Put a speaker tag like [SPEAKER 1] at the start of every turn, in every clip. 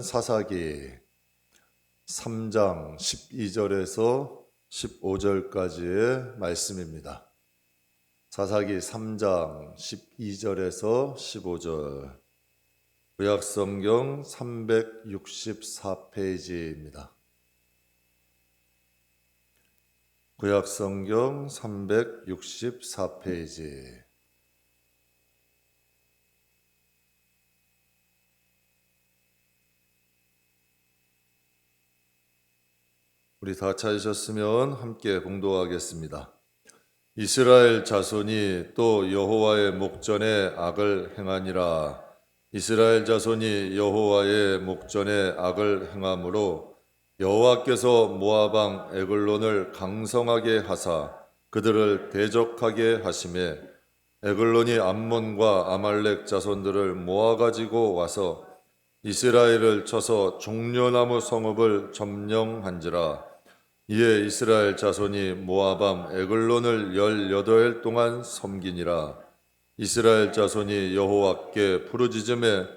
[SPEAKER 1] 사사기 3장 12절에서 15절까지의 말씀입니다. 사사기 3장 12절에서 15절, 구약성경 364페이지입니다. 구약성경 364페이지. 우리 다 찾으셨으면 함께 봉독하겠습니다. 이스라엘 자손이 또 여호와의 목전에 악을 행하니라. 이스라엘 자손이 여호와의 목전에 악을 행함으로 여호와께서 모압 왕 에글론을 강성하게 하사 그들을 대적하게 하심에 에글론이 암몬과 아말렉 자손들을 모아가지고 와서 이스라엘을 쳐서 종려나무 성읍을 점령한지라. 이에 이스라엘 자손이 모압 왕 에글론을 18해 동안 섬기니라. 이스라엘 자손이 여호와께 부르짖음에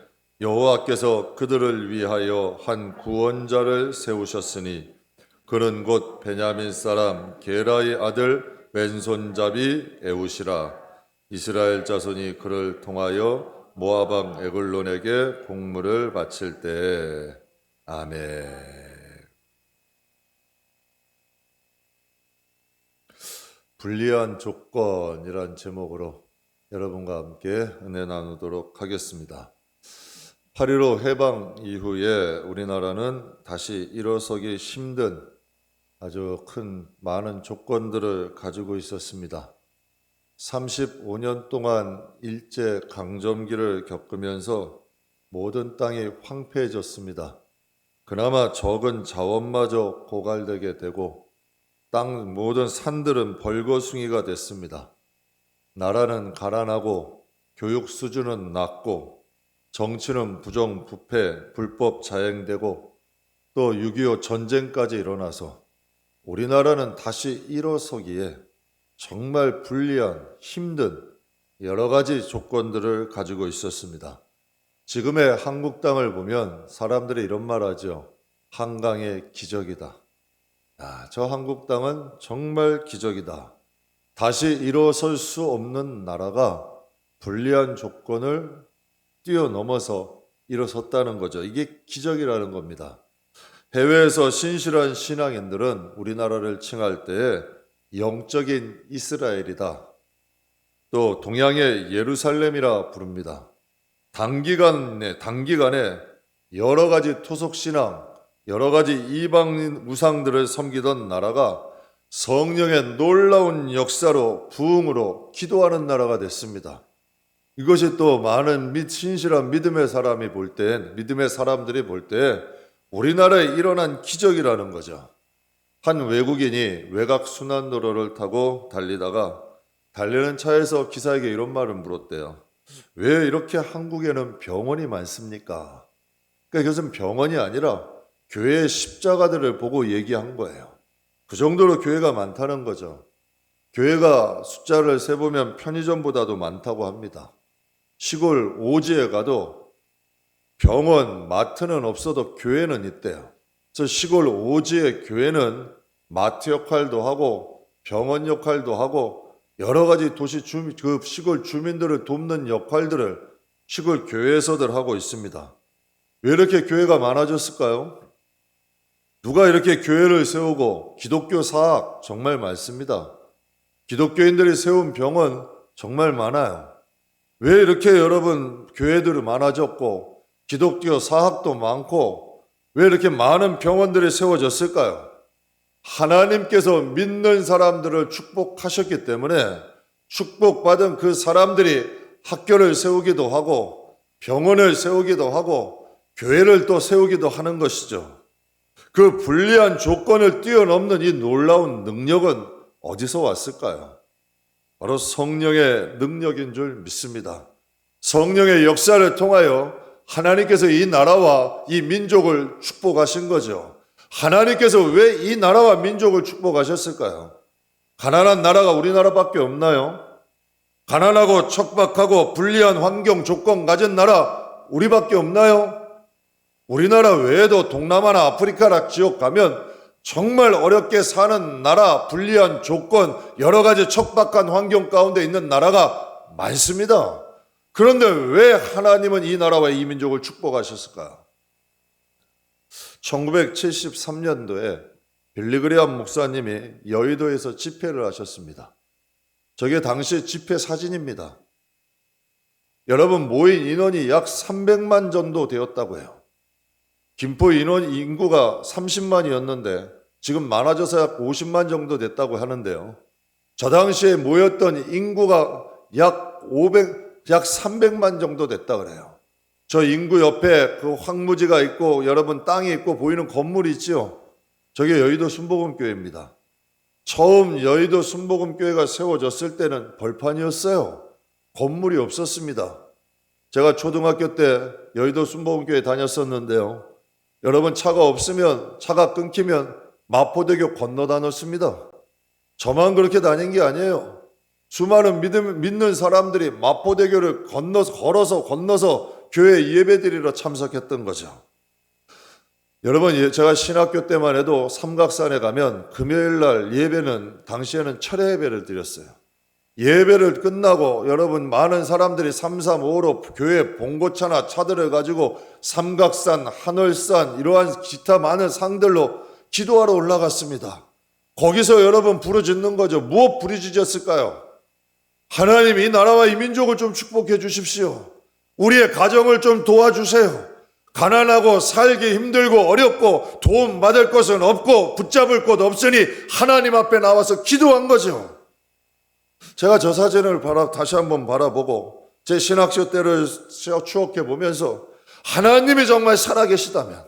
[SPEAKER 1] 여호와께서 그들을 위하여 한 구원자를 세우셨으니 그는 곧 베냐민 사람 게라의 아들 왼손잡이 에웃이라. 이스라엘 자손이 그를 통하여 모압 왕 에글론에게 복물을 바칠 때에. 아멘. 불리한 조건이란 제목으로 여러분과 함께 은혜 나누도록 하겠습니다. 8.15 해방 이후에 우리나라는 다시 일어서기 힘든 아주 많은 조건들을 가지고 있었습니다. 35년 동안 일제 강점기를 겪으면서 모든 땅이 황폐해졌습니다. 그나마 적은 자원마저 고갈되게 되고 땅 모든 산들은 벌거숭이가 됐습니다. 나라는 가난하고 교육 수준은 낮고 정치는 부정부패, 불법 자행되고 또 6.25 전쟁까지 일어나서 우리나라는 다시 일어서기에 정말 불리한 힘든 여러 가지 조건들을 가지고 있었습니다. 지금의 한국 땅을 보면 사람들이 이런 말 하죠. 한강의 기적이다. 저 한국 땅은 정말 기적이다. 다시 일어설 수 없는 나라가 불리한 조건을 뛰어넘어서 일어섰다는 거죠. 이게 기적이라는 겁니다. 해외에서 신실한 신앙인들은 우리나라를 칭할 때에 영적인 이스라엘이다. 또 동양의 예루살렘이라 부릅니다. 단기간에 여러 가지 토속신앙, 여러 가지 이방인 우상들을 섬기던 나라가 성령의 놀라운 역사로 부흥으로 기도하는 나라가 됐습니다. 이것이 또 많은 신실한 믿음의 사람들이 볼 때 우리나라에 일어난 기적이라는 거죠. 한 외국인이 외곽 순환도로를 타고 달리다가 달리는 차에서 기사에게 이런 말을 물었대요. 왜 이렇게 한국에는 병원이 많습니까? 그러니까 이것은 병원이 아니라 교회의 십자가들을 보고 얘기한 거예요. 그 정도로 교회가 많다는 거죠. 교회가 숫자를 세보면 편의점보다도 많다고 합니다. 시골 오지에 가도 병원, 마트는 없어도 교회는 있대요. 그래서 시골 오지의 교회는 마트 역할도 하고 병원 역할도 하고 여러 가지 시골 주민들을 돕는 역할들을 시골 교회에서들 하고 있습니다. 왜 이렇게 교회가 많아졌을까요? 누가 이렇게 교회를 세우고 기독교 사학 정말 많습니다. 기독교인들이 세운 병원 정말 많아요. 왜 이렇게 여러분 교회들이 많아졌고 기독교 사학도 많고 왜 이렇게 많은 병원들이 세워졌을까요? 하나님께서 믿는 사람들을 축복하셨기 때문에 축복받은 그 사람들이 학교를 세우기도 하고 병원을 세우기도 하고 교회를 또 세우기도 하는 것이죠. 그 불리한 조건을 뛰어넘는 이 놀라운 능력은 어디서 왔을까요? 바로 성령의 능력인 줄 믿습니다. 성령의 역사를 통하여 하나님께서 이 나라와 이 민족을 축복하신 거죠. 하나님께서 왜 이 나라와 민족을 축복하셨을까요? 가난한 나라가 우리나라밖에 없나요? 가난하고 척박하고 불리한 환경 조건 가진 나라 우리밖에 없나요? 우리나라 외에도 동남아나 아프리카 지역 가면 정말 어렵게 사는 나라, 불리한 조건, 여러 가지 척박한 환경 가운데 있는 나라가 많습니다. 그런데 왜 하나님은 이 나라와 이 민족을 축복하셨을까요? 1973년도에 빌리그레암 목사님이 여의도에서 집회를 하셨습니다. 저게 당시 집회 사진입니다. 여러분, 모인 인원이 약 300만 정도 되었다고 해요. 김포 인구가 30만이었는데 지금 많아져서 약 50만 정도 됐다고 하는데요. 저 당시에 모였던 인구가 약 300만 정도 됐다 그래요. 저 인구 옆에 그 황무지가 있고 여러분 땅이 있고 보이는 건물이 있죠. 저게 여의도 순복음교회입니다. 처음 여의도 순복음교회가 세워졌을 때는 벌판이었어요. 건물이 없었습니다. 제가 초등학교 때 여의도 순복음교회 다녔었는데요. 여러분, 차가 없으면, 차가 끊기면 마포대교 건너 다녔습니다. 저만 그렇게 다닌 게 아니에요. 수많은 믿는 사람들이 마포대교를 걸어서 교회 예배드리러 참석했던 거죠. 여러분, 제가 신학교 때만 해도 삼각산에 가면 금요일 날 예배는 당시에는 철야 예배를 드렸어요. 예배를 끝나고 여러분 많은 사람들이 335로 교회 봉고차나 차들을 가지고 삼각산, 하늘산 이러한 기타 많은 상들로 기도하러 올라갔습니다. 거기서 여러분 부르짖는 거죠. 무엇 부르짖었을까요? 하나님, 이 나라와 이 민족을 좀 축복해 주십시오. 우리의 가정을 좀 도와주세요. 가난하고 살기 힘들고 어렵고 도움 받을 것은 없고 붙잡을 곳 없으니 하나님 앞에 나와서 기도한 거죠. 제가 저 사진을 다시 한번 바라보고 제 신학교 때를 추억해 보면서 하나님이 정말 살아계시다면,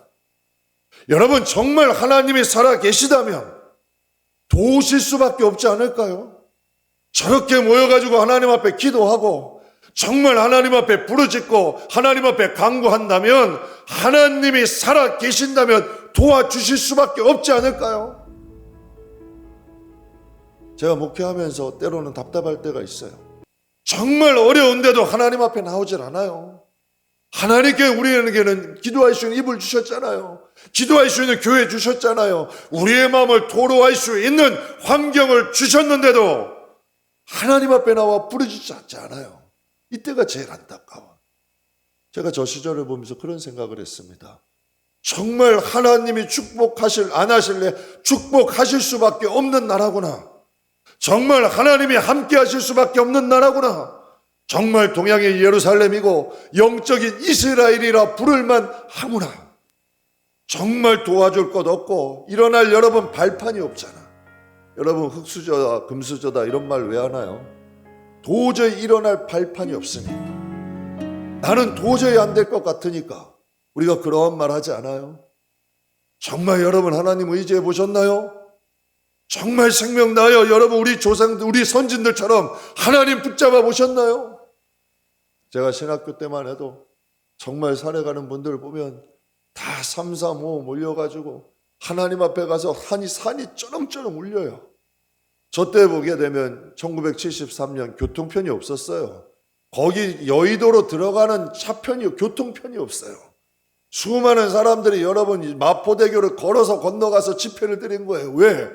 [SPEAKER 1] 여러분 정말 하나님이 살아계시다면 도우실 수밖에 없지 않을까요? 저렇게 모여가지고 하나님 앞에 기도하고 정말 하나님 앞에 부르짖고 하나님 앞에 간구한다면 하나님이 살아계신다면 도와주실 수밖에 없지 않을까요? 제가 목회하면서 때로는 답답할 때가 있어요. 정말 어려운데도 하나님 앞에 나오질 않아요. 하나님께 우리에게는 기도할 수 있는 입을 주셨잖아요. 기도할 수 있는 교회 주셨잖아요. 우리의 마음을 토로할 수 있는 환경을 주셨는데도 하나님 앞에 나와 부르짖지 않지 않아요. 이때가 제일 안타까워. 제가 저 시절을 보면서 그런 생각을 했습니다. 정말 하나님이 안 하실래? 축복하실 수밖에 없는 나라구나. 정말 하나님이 함께 하실 수밖에 없는 나라구나. 정말 동양의 예루살렘이고 영적인 이스라엘이라 부를만 하구나. 정말 도와줄 것 없고 일어날 여러분 발판이 없잖아. 여러분, 흙수저다 금수저다 이런 말 왜 하나요? 도저히 일어날 발판이 없으니, 나는 도저히 안 될 것 같으니까 우리가 그런 말 하지 않아요? 정말 여러분 하나님 의지해 보셨나요? 정말 생명 나요. 여러분, 우리 조상들, 우리 선진들처럼 하나님 붙잡아 보셨나요? 제가 신학교 때만 해도 정말 살아가는 분들 보면 다 335 몰려가지고 하나님 앞에 가서 산이 쩌렁쩌렁 울려요. 저 때 보게 되면 1973년 교통편이 없었어요. 거기 여의도로 들어가는 교통편이 없어요. 수많은 사람들이 여러분 마포대교를 걸어서 건너가서 집회를 드린 거예요. 왜?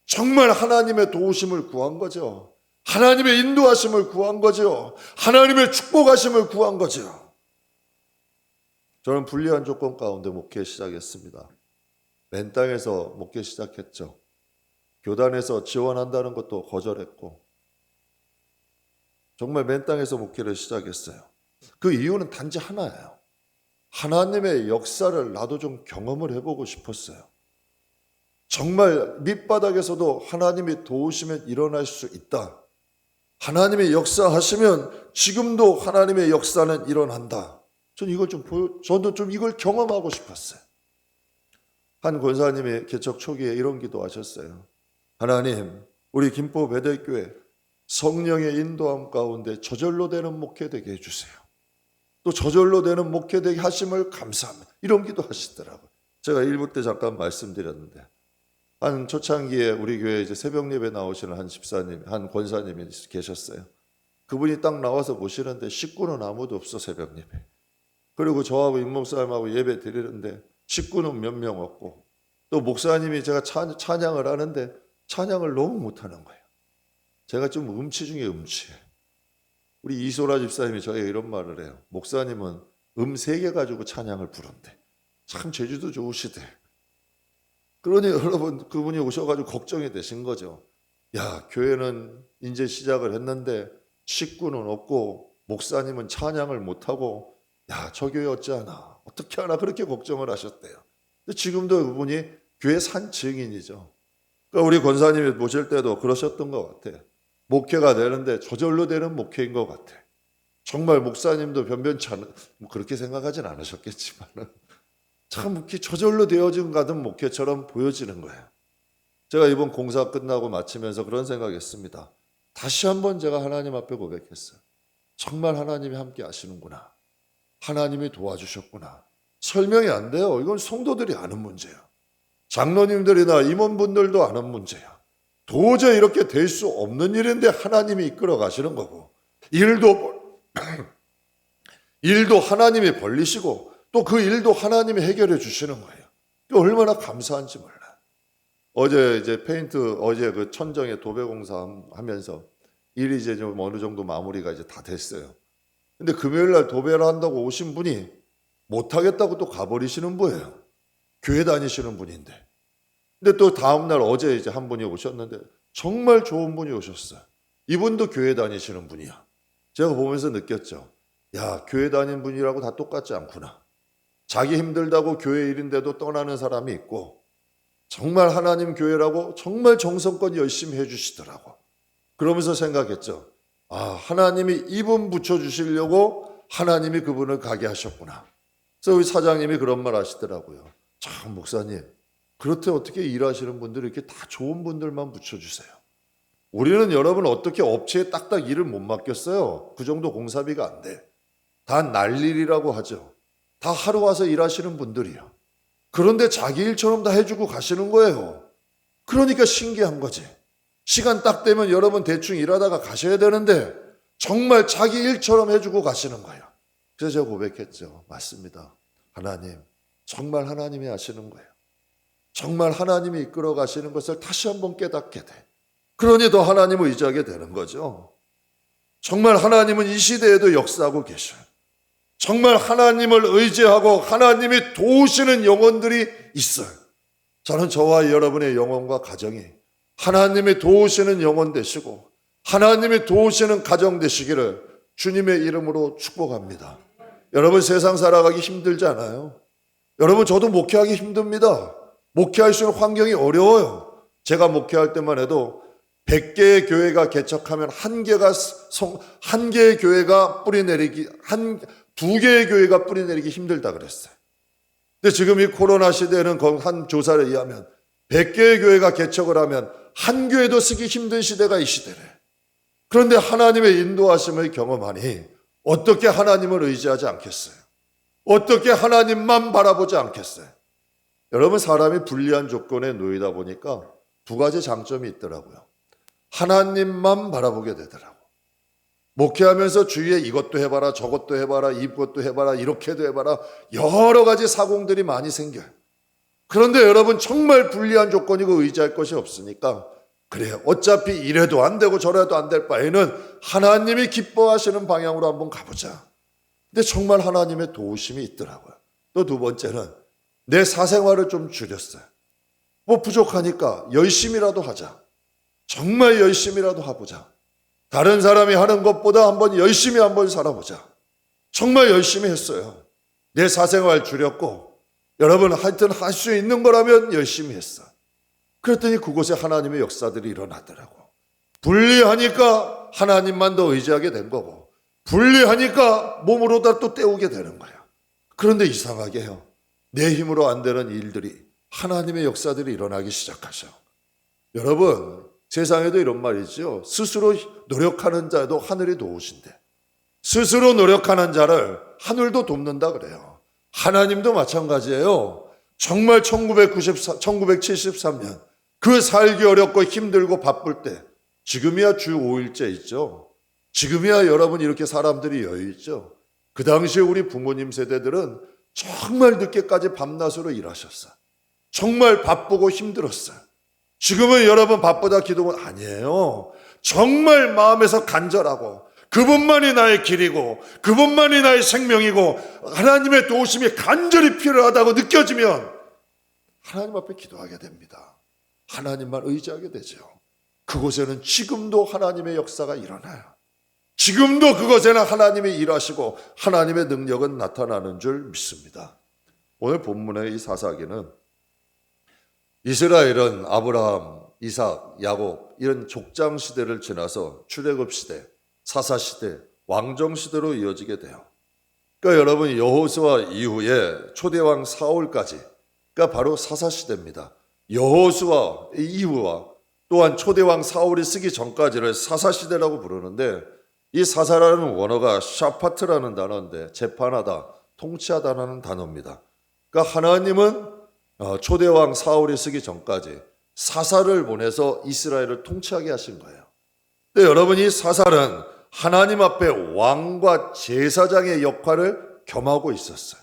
[SPEAKER 1] 정말 하나님의 도우심을 구한 거죠. 하나님의 인도하심을 구한 거죠. 하나님의 축복하심을 구한 거죠. 저는 불리한 조건 가운데 목회 시작했습니다. 맨 땅에서 목회 시작했죠. 교단에서 지원한다는 것도 거절했고 정말 맨 땅에서 목회를 시작했어요. 그 이유는 단지 하나예요. 하나님의 역사를 나도 좀 경험을 해보고 싶었어요. 정말 밑바닥에서도 하나님이 도우시면 일어날 수 있다. 하나님의 역사하시면 지금도 하나님의 역사는 일어난다. 저도 좀 이걸 경험하고 싶었어요. 한 권사님이 개척 초기에 이런 기도하셨어요. 하나님, 우리 김포 베델교회 성령의 인도함 가운데 저절로 되는 목회 되게 해주세요. 또 저절로 되는 목회 되게 하심을 감사합니다. 이런 기도 하시더라고요. 제가 1부 때 잠깐 말씀드렸는데 한 초창기에 우리 교회에 이제 새벽 예배 나오시는 한 권사님이 계셨어요. 그분이 딱 나와서 보시는데 식구는 아무도 없어, 새벽 예배. 그리고 저하고 임 목사님하고 예배 드리는데 식구는 몇 명 없고 또 목사님이 제가 찬양을 하는데 찬양을 너무 못하는 거예요. 제가 좀 음치 중에 음치예요. 우리 이소라 집사님이 저에게 이런 말을 해요. 목사님은 3개 가지고 찬양을 부른대. 참 제주도 좋으시대. 그러니 여러분 그분이 오셔가지고 걱정이 되신 거죠. 야, 교회는 이제 시작을 했는데 식구는 없고 목사님은 찬양을 못하고 야, 저 교회 어찌하나 어떻게 하나 그렇게 걱정을 하셨대요. 근데 지금도 그분이 교회 산 증인이죠. 그러니까 우리 권사님이 모실 때도 그러셨던 것 같아. 목회가 되는데 저절로 되는 목회인 것 같아. 정말 목사님도 변변치 않은, 뭐 그렇게 생각하진 않으셨겠지만 참 이렇게 저절로 되어진 가던 목회처럼 보여지는 거예요. 제가 이번 공사 끝나고 마치면서 그런 생각했습니다. 다시 한번 제가 하나님 앞에 고백했어요. 정말 하나님이 함께 하시는구나. 하나님이 도와주셨구나. 설명이 안 돼요. 이건 성도들이 아는 문제예요. 장로님들이나 임원분들도 아는 문제야. 도저히 이렇게 될 수 없는 일인데 하나님이 이끌어 가시는 거고 일도 하나님이 벌리시고 또 그 일도 하나님이 해결해 주시는 거예요. 얼마나 감사한지 몰라요. 어제 이제 어제 그 천정에 도배공사 하면서 일이 이제 좀 어느 정도 마무리가 이제 다 됐어요. 근데 금요일 날 도배를 한다고 오신 분이 못하겠다고 또 가버리시는 거예요. 교회 다니시는 분인데. 근데 또 다음날 어제 이제 한 분이 오셨는데 정말 좋은 분이 오셨어요. 이분도 교회 다니시는 분이야. 제가 보면서 느꼈죠. 야, 교회 다니는 분이라고 다 똑같지 않구나. 자기 힘들다고 교회 일인데도 떠나는 사람이 있고 정말 하나님 교회라고 정말 정성껏 열심히 해주시더라고. 그러면서 생각했죠. 아, 하나님이 이분 붙여주시려고 하나님이 그분을 가게 하셨구나. 그래서 우리 사장님이 그런 말 하시더라고요. 참 목사님, 그렇게 어떻게 일하시는 분들이 이렇게 다 좋은 분들만 붙여주세요. 우리는 여러분 어떻게 업체에 딱딱 일을 못 맡겼어요. 그 정도 공사비가 안 돼. 다 날일이라고 하죠. 다 하루 와서 일하시는 분들이요. 그런데 자기 일처럼 다 해주고 가시는 거예요. 그러니까 신기한 거지. 시간 딱 되면 여러분 대충 일하다가 가셔야 되는데 정말 자기 일처럼 해주고 가시는 거예요. 그래서 제가 고백했죠. 맞습니다. 하나님, 정말 하나님이 하시는 거예요. 정말 하나님이 이끌어 가시는 것을 다시 한번 깨닫게 돼. 그러니 더 하나님을 의지하게 되는 거죠. 정말 하나님은 이 시대에도 역사하고 계셔요. 정말 하나님을 의지하고 하나님이 도우시는 영혼들이 있어요. 저는 저와 여러분의 영혼과 가정이 하나님이 도우시는 영혼 되시고 하나님이 도우시는 가정 되시기를 주님의 이름으로 축복합니다. 여러분 세상 살아가기 힘들지 않아요? 여러분 저도 목회하기 힘듭니다. 목회할 수 있는 환경이 어려워요. 제가 목회할 때만 해도 100개의 교회가 개척하면 한 개의 교회가 뿌리내리기, 2개의 교회가 뿌리내리기 힘들다 그랬어요. 근데 지금 이 코로나 시대는 한 조사에 의하면 100개의 교회가 개척을 하면 한 교회도 쓰기 힘든 시대가 이 시대래. 그런데 하나님의 인도하심을 경험하니 어떻게 하나님을 의지하지 않겠어요? 어떻게 하나님만 바라보지 않겠어요? 여러분 사람이 불리한 조건에 놓이다 보니까 2가지 장점이 있더라고요. 하나님만 바라보게 되더라고. 목회하면서 주위에 이것도 해봐라 저것도 해봐라 이것도 해봐라 이렇게도 해봐라 여러 가지 사공들이 많이 생겨요. 그런데 여러분 정말 불리한 조건이고 의지할 것이 없으니까 그래 어차피 이래도 안 되고 저래도 안 될 바에는 하나님이 기뻐하시는 방향으로 한번 가보자. 근데 정말 하나님의 도우심이 있더라고요. 또 2번째는 내 사생활을 좀 줄였어요. 뭐 부족하니까 열심히라도 하자. 정말 열심히라도 해보자. 다른 사람이 하는 것보다 열심히 한번 살아보자. 정말 열심히 했어요. 내 사생활 줄였고 여러분 하여튼 할 수 있는 거라면 열심히 했어. 그랬더니 그곳에 하나님의 역사들이 일어나더라고. 불리하니까 하나님만 더 의지하게 된 거고 불리하니까 몸으로다 또 때우게 되는 거야. 그런데 이상하게 해요. 내 힘으로 안 되는 일들이 하나님의 역사들이 일어나기 시작하셔. 여러분 세상에도 이런 말이죠. 스스로 노력하는 자도 하늘이 도우신대. 스스로 노력하는 자를 하늘도 돕는다 그래요. 하나님도 마찬가지예요. 정말 1973년 그 살기 어렵고 힘들고 바쁠 때 지금이야 주 5일째 있죠. 지금이야 여러분 이렇게 사람들이 여유 있죠. 그 당시에 우리 부모님 세대들은 정말 늦게까지 밤낮으로 일하셨어요. 정말 바쁘고 힘들었어요. 지금은 여러분 바쁘다 기도는 아니에요. 정말 마음에서 간절하고 그분만이 나의 길이고 그분만이 나의 생명이고 하나님의 도우심이 간절히 필요하다고 느껴지면 하나님 앞에 기도하게 됩니다. 하나님만 의지하게 되죠. 그곳에는 지금도 하나님의 역사가 일어나요. 지금도 그곳에는 하나님이 일하시고 하나님의 능력은 나타나는 줄 믿습니다. 오늘 본문의 이 사사기는 이스라엘은 아브라함, 이삭, 야곱 이런 족장 시대를 지나서 출애굽 시대, 사사 시대, 왕정 시대로 이어지게 돼요. 그러니까 여러분 여호수아 이후에 초대왕 사울까지 그러니까 바로 사사 시대입니다. 여호수아 이후와 또한 초대왕 사울이 쓰기 전까지를 사사 시대라고 부르는데 이 사사라는 원어가 샤파트라는 단어인데 재판하다, 통치하다라는 단어입니다. 그러니까 하나님은 초대왕 사울이 쓰기 전까지 사사를 보내서 이스라엘을 통치하게 하신 거예요. 근데 여러분 이 사사는 하나님 앞에 왕과 제사장의 역할을 겸하고 있었어요.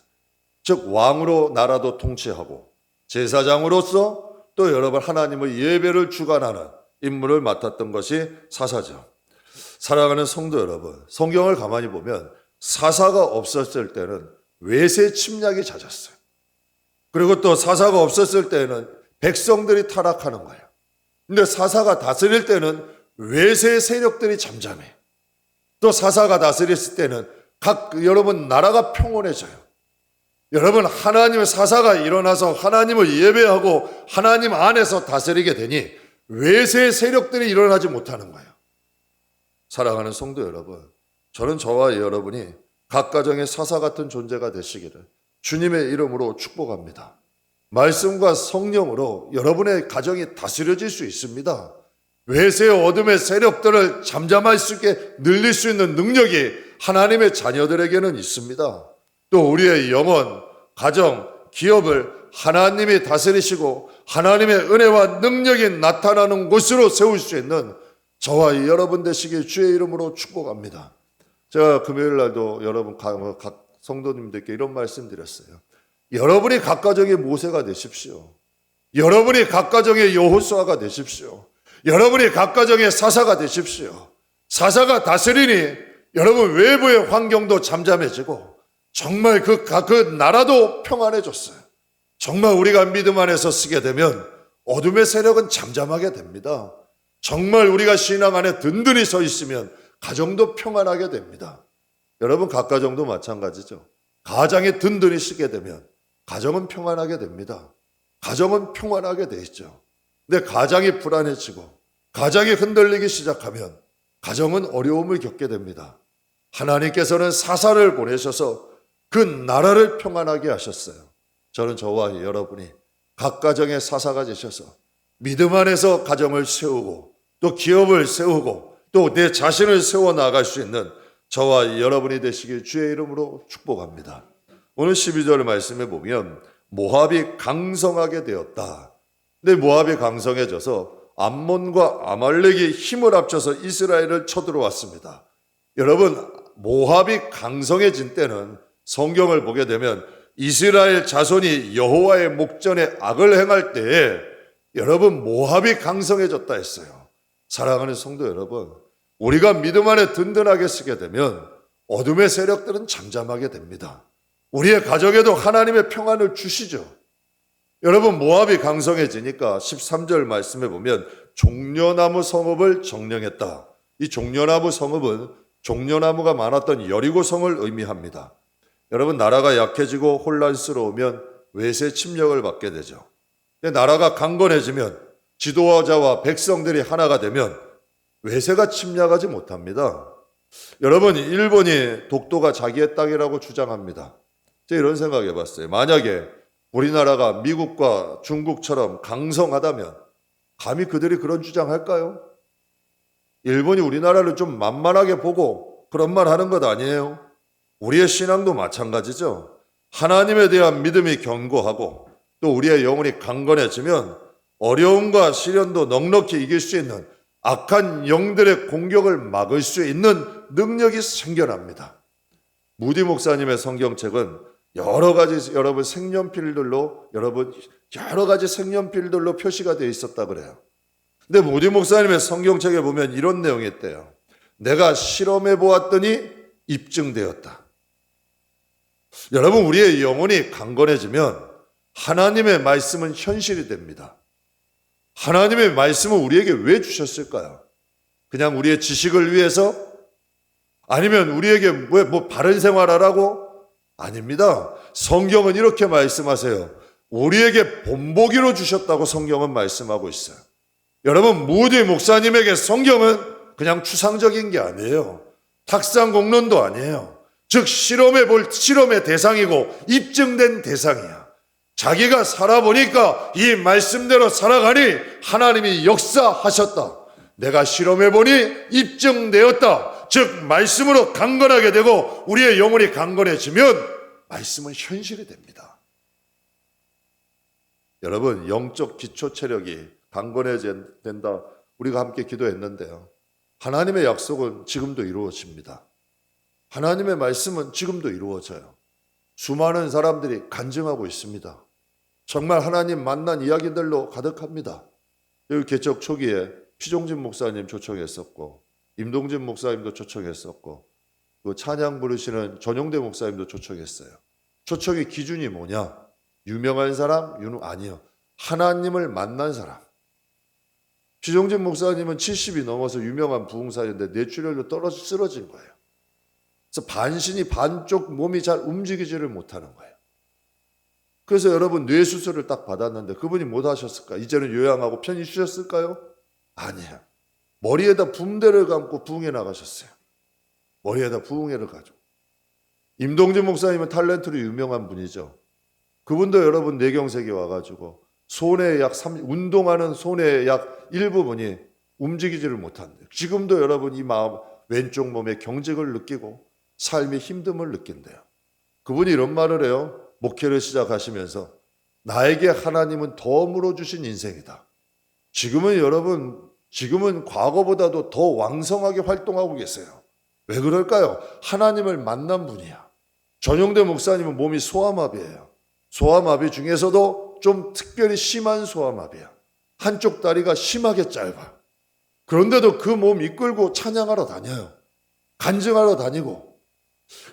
[SPEAKER 1] 즉 왕으로 나라도 통치하고 제사장으로서 또 여러분 하나님의 예배를 주관하는 임무를 맡았던 것이 사사죠. 사랑하는 성도 여러분, 성경을 가만히 보면 사사가 없었을 때는 외세 침략이 잦았어요. 그리고 또 사사가 없었을 때는 백성들이 타락하는 거예요. 근데 사사가 다스릴 때는 외세 세력들이 잠잠해. 또 사사가 다스렸을 때는 여러분 나라가 평온해져요. 여러분 하나님의 사사가 일어나서 하나님을 예배하고 하나님 안에서 다스리게 되니 외세 세력들이 일어나지 못하는 거예요. 사랑하는 성도 여러분, 저는 저와 여러분이 각 가정의 사사 같은 존재가 되시기를 주님의 이름으로 축복합니다. 말씀과 성령으로 여러분의 가정이 다스려질 수 있습니다. 외세의 어둠의 세력들을 잠잠할 수 있게 늘릴 수 있는 능력이 하나님의 자녀들에게는 있습니다. 또 우리의 영혼, 가정, 기업을 하나님이 다스리시고 하나님의 은혜와 능력이 나타나는 곳으로 세울 수 있는 저와 여러분 되시길 주의 이름으로 축복합니다. 제가 금요일 날도 여러분 각 성도님들께 이런 말씀 드렸어요. 여러분이 각 가정의 모세가 되십시오. 여러분이 각 가정의 여호수아가 되십시오. 여러분이 각 가정의 사사가 되십시오. 사사가 다스리니 여러분 외부의 환경도 잠잠해지고 정말 그 나라도 평안해졌어요. 정말 우리가 믿음 안에서 쓰게 되면 어둠의 세력은 잠잠하게 됩니다. 정말 우리가 신앙 안에 든든히 서 있으면 가정도 평안하게 됩니다. 여러분 각 가정도 마찬가지죠. 가장이 든든히 쓰게 되면 가정은 평안하게 됩니다. 가정은 평안하게 돼 있죠. 근데 가장이 불안해지고 가장이 흔들리기 시작하면 가정은 어려움을 겪게 됩니다. 하나님께서는 사사를 보내셔서 그 나라를 평안하게 하셨어요. 저는 저와 여러분이 각 가정의 사사가 되셔서 믿음 안에서 가정을 세우고 또 기업을 세우고 또 내 자신을 세워나갈 수 있는 저와 여러분이 되시길 주의 이름으로 축복합니다. 오늘 12절 말씀에 보면 모압이 강성하게 되었다. 근데 모압이 강성해져서 암몬과 아말렉이 힘을 합쳐서 이스라엘을 쳐들어왔습니다. 여러분 모압이 강성해진 때는 성경을 보게 되면 이스라엘 자손이 여호와의 목전에 악을 행할 때에 여러분 모압이 강성해졌다 했어요. 사랑하는 성도 여러분, 우리가 믿음 안에 든든하게 쓰게 되면 어둠의 세력들은 잠잠하게 됩니다. 우리의 가정에도 하나님의 평안을 주시죠. 여러분 모압이 강성해지니까 13절 말씀에 보면 종려나무 성읍을 점령했다. 이 종려나무 성읍은 종려나무가 많았던 여리고 성을 의미합니다. 여러분 나라가 약해지고 혼란스러우면 외세 침략을 받게 되죠. 근데 나라가 강건해지면 지도자와 백성들이 하나가 되면 외세가 침략하지 못합니다. 여러분 일본이 독도가 자기의 땅이라고 주장합니다. 제가 이런 생각 해봤어요. 만약에 우리나라가 미국과 중국처럼 강성하다면 감히 그들이 그런 주장할까요? 일본이 우리나라를 좀 만만하게 보고 그런 말 하는 것 아니에요? 우리의 신앙도 마찬가지죠. 하나님에 대한 믿음이 견고하고 또 우리의 영혼이 강건해지면 어려움과 시련도 넉넉히 이길 수 있는 악한 영들의 공격을 막을 수 있는 능력이 생겨납니다. 무디 목사님의 성경책은 여러 가지 여러분 색연필들로 여러 가지 색연필들로 표시가 되어 있었다 그래요. 근데 무디 목사님의 성경책에 보면 이런 내용이 있대요. 내가 실험해 보았더니 입증되었다. 여러분, 우리의 영혼이 강건해지면 하나님의 말씀은 현실이 됩니다. 하나님의 말씀을 우리에게 왜 주셨을까요? 그냥 우리의 지식을 위해서? 아니면 우리에게 뭐 바른 생활하라고? 아닙니다. 성경은 이렇게 말씀하세요. 우리에게 본보기로 주셨다고 성경은 말씀하고 있어요. 여러분, 무디 목사님에게 성경은 그냥 추상적인 게 아니에요. 탁상 공론도 아니에요. 즉 실험의 대상이고 입증된 대상이야. 자기가 살아보니까 이 말씀대로 살아가니 하나님이 역사하셨다. 내가 실험해보니 입증되었다. 즉 말씀으로 강건하게 되고 우리의 영혼이 강건해지면 말씀은 현실이 됩니다. 여러분, 영적 기초 체력이 강건해져야 된다. 우리가 함께 기도했는데요. 하나님의 약속은 지금도 이루어집니다. 하나님의 말씀은 지금도 이루어져요. 수많은 사람들이 간증하고 있습니다. 정말 하나님 만난 이야기들로 가득합니다. 여기 개척 초기에 피종진 목사님 초청했었고, 임동진 목사님도 초청했었고, 그 찬양 부르시는 전용대 목사님도 초청했어요. 초청의 기준이 뭐냐? 유명한 사람? 아니요. 하나님을 만난 사람. 피종진 목사님은 70이 넘어서 유명한 부흥사였는데 뇌출혈로 떨어져 쓰러진 거예요. 그래서 반신이 반쪽 몸이 잘 움직이지를 못하는 거예요. 그래서 여러분 뇌수술을 딱 받았는데 그분이 못 하셨을까? 이제는 요양하고 편히 쉬셨을까요? 아니에요. 머리에다 붕대를 감고 부흥회 나가셨어요. 머리에다 부흥회를 가지고. 임동진 목사님은 탤런트로 유명한 분이죠. 그분도 여러분 뇌경색이 와가지고 손의 운동하는 손의 약 일부분이 움직이지를 못한대요. 지금도 여러분 이 마음 왼쪽 몸에 경직을 느끼고 삶의 힘듦을 느낀대요. 그분이 이런 말을 해요. 목회를 시작하시면서 나에게 하나님은 덤으로 주신 인생이다. 지금은 과거보다도 더 왕성하게 활동하고 계세요. 왜 그럴까요? 하나님을 만난 분이야. 전용대 목사님은 몸이 소아마비예요. 소아마비 중에서도 좀 특별히 심한 소아마비야. 한쪽 다리가 심하게 짧아. 그런데도 그 몸 이끌고 찬양하러 다녀요. 간증하러 다니고.